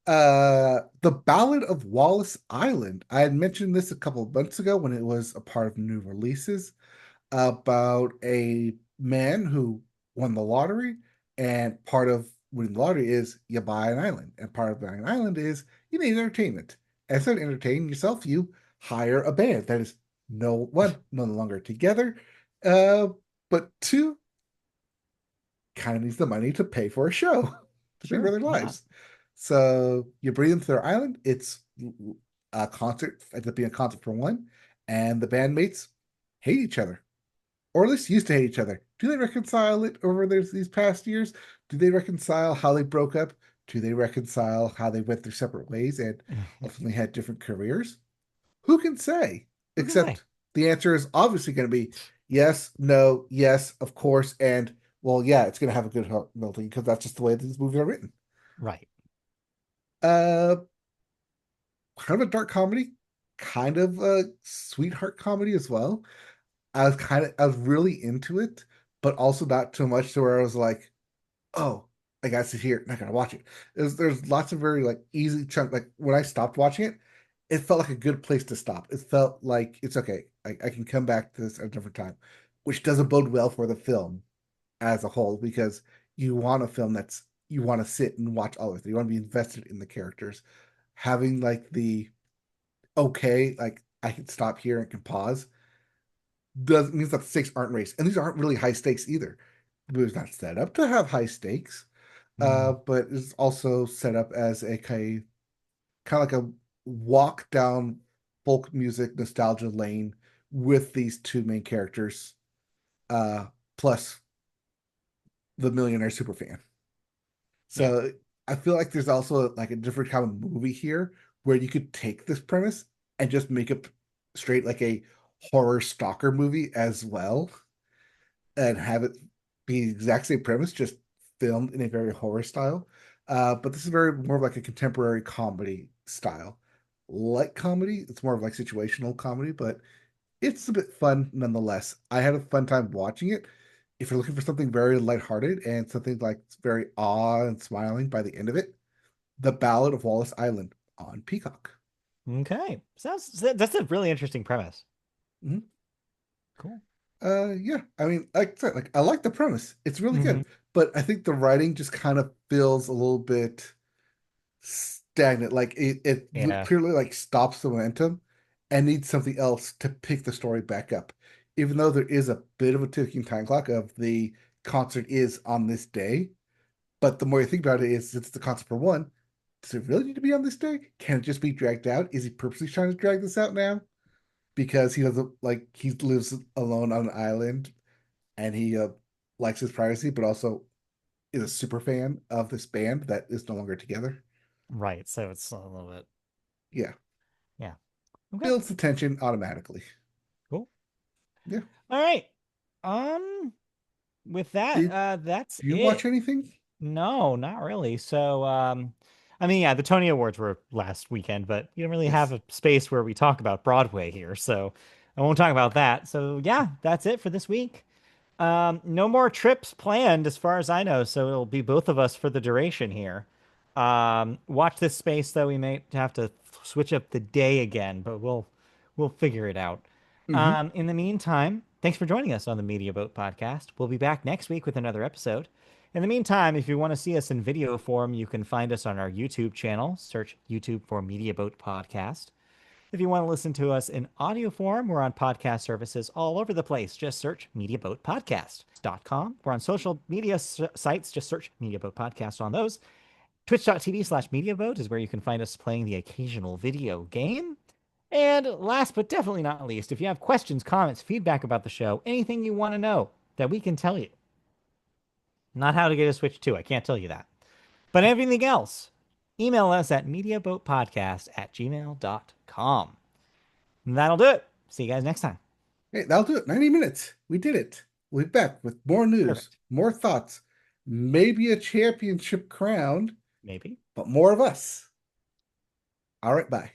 The Ballad of Wallis Island. I had mentioned this a couple of months ago when it was a part of new releases about a man who won the lottery, and part of winning the lottery is you buy an island, and part of buying an island is you need entertainment. And instead of entertaining yourself, you hire a band that is no longer together, uh, but two kind of needs the money to pay for a show to pay for Sure, their why not? lives. So you bring them to their island. It's a concert, ends up being a concert for one, and the bandmates hate each other, or at least used to hate each other. Do they reconcile it over these past years? Do they reconcile how they broke up? Do they reconcile how they went their separate ways and ultimately had different careers? Who can say? Who can say? Except the answer is obviously going to be yes, no, yes, of course, and well, yeah, it's going to have a good melting because that's just the way these movies are written. Right. Uh, kind of a dark comedy, kind of a sweetheart comedy as well. I was really into it, but also not too much to where I was like, oh, I gotta sit here and I gotta watch it. There's lots of very like easy chunk. Like when I stopped watching it, it felt like a good place to stop. It felt like it's okay. I can come back to this at a different time, which doesn't bode well for the film as a whole because you want a film that's you want to sit and watch all of it. You want to be invested in the characters. Having like the okay, like I can stop here and can pause does means that the stakes aren't raised, and these aren't really high stakes either. The movie's not set up to have high stakes. Mm, but is also set up as a kind of like a walk down folk music nostalgia lane with these two main characters, uh, plus the millionaire superfan. yeah. So I feel like there's also like a different kind of movie here where you could take this premise and just make it straight like a horror stalker movie as well, and have it be the exact same premise, just filmed in a very horror style. But this is very more of like a contemporary comedy style. Like comedy, it's more of like situational comedy, but it's a bit fun nonetheless. I had a fun time watching it. If you're looking for something very lighthearted and something like very awe and smiling by the end of it, The Ballad of Wallis Island on Peacock. Okay. That's a really interesting premise. Mhm. Cool. Yeah. I mean, like I said, like I like the premise. It's really Hmm. good, but I think the writing just kind of feels a little bit stagnant. Like Yeah. clearly like stops the momentum and needs something else to pick the story back up. Even though there is a bit of a ticking time clock of the concert is on this day, but the more you think about it, is it's the concert for one. Does it really need to be on this day? Can it just be dragged out? Is he purposely trying to drag this out now? Because he doesn't like he lives alone on an island and he likes his privacy, but also is a super fan of this band that is no longer together. Right. So it's a little bit. Yeah, Yeah. Okay. builds the tension automatically. Cool. Yeah. All right. Um, with that, Did that's you watch it. anything? No, not really. So, I mean, yeah, the Tony Awards were last weekend, but you don't really have Yes. a space where we talk about Broadway here, so I won't talk about that. So, yeah, that's it for this week. No more trips planned as far as I know, so it'll be both of us for the duration here. Watch this space though, we may have to switch up the day again, but we'll figure it out. Mm-hmm. In the meantime, thanks for joining us on the Media Boat Podcast. We'll be back next week with another episode. In the meantime, if you want to see us in video form, you can find us on our YouTube channel. Search YouTube for Media Boat Podcast. If you want to listen to us in audio form, we're on podcast services all over the place. Just search MediaBoatPodcast.com. We're on social media sites. Just search MediaBoat Podcast on those. Twitch.tv/MediaBoat is where you can find us playing the occasional video game. And last but definitely not least, if you have questions, comments, feedback about the show, anything you want to know that we can tell you, not how to get a Switch 2, I can't tell you that, but everything else, email us at MediaBoatPodcast@gmail.com. And that'll do it. See you guys next time. Hey, that'll do it. 90 minutes. We did it. We'll be back with more news, Perfect. more thoughts, maybe a championship crown, Maybe. but more of us. All right, bye.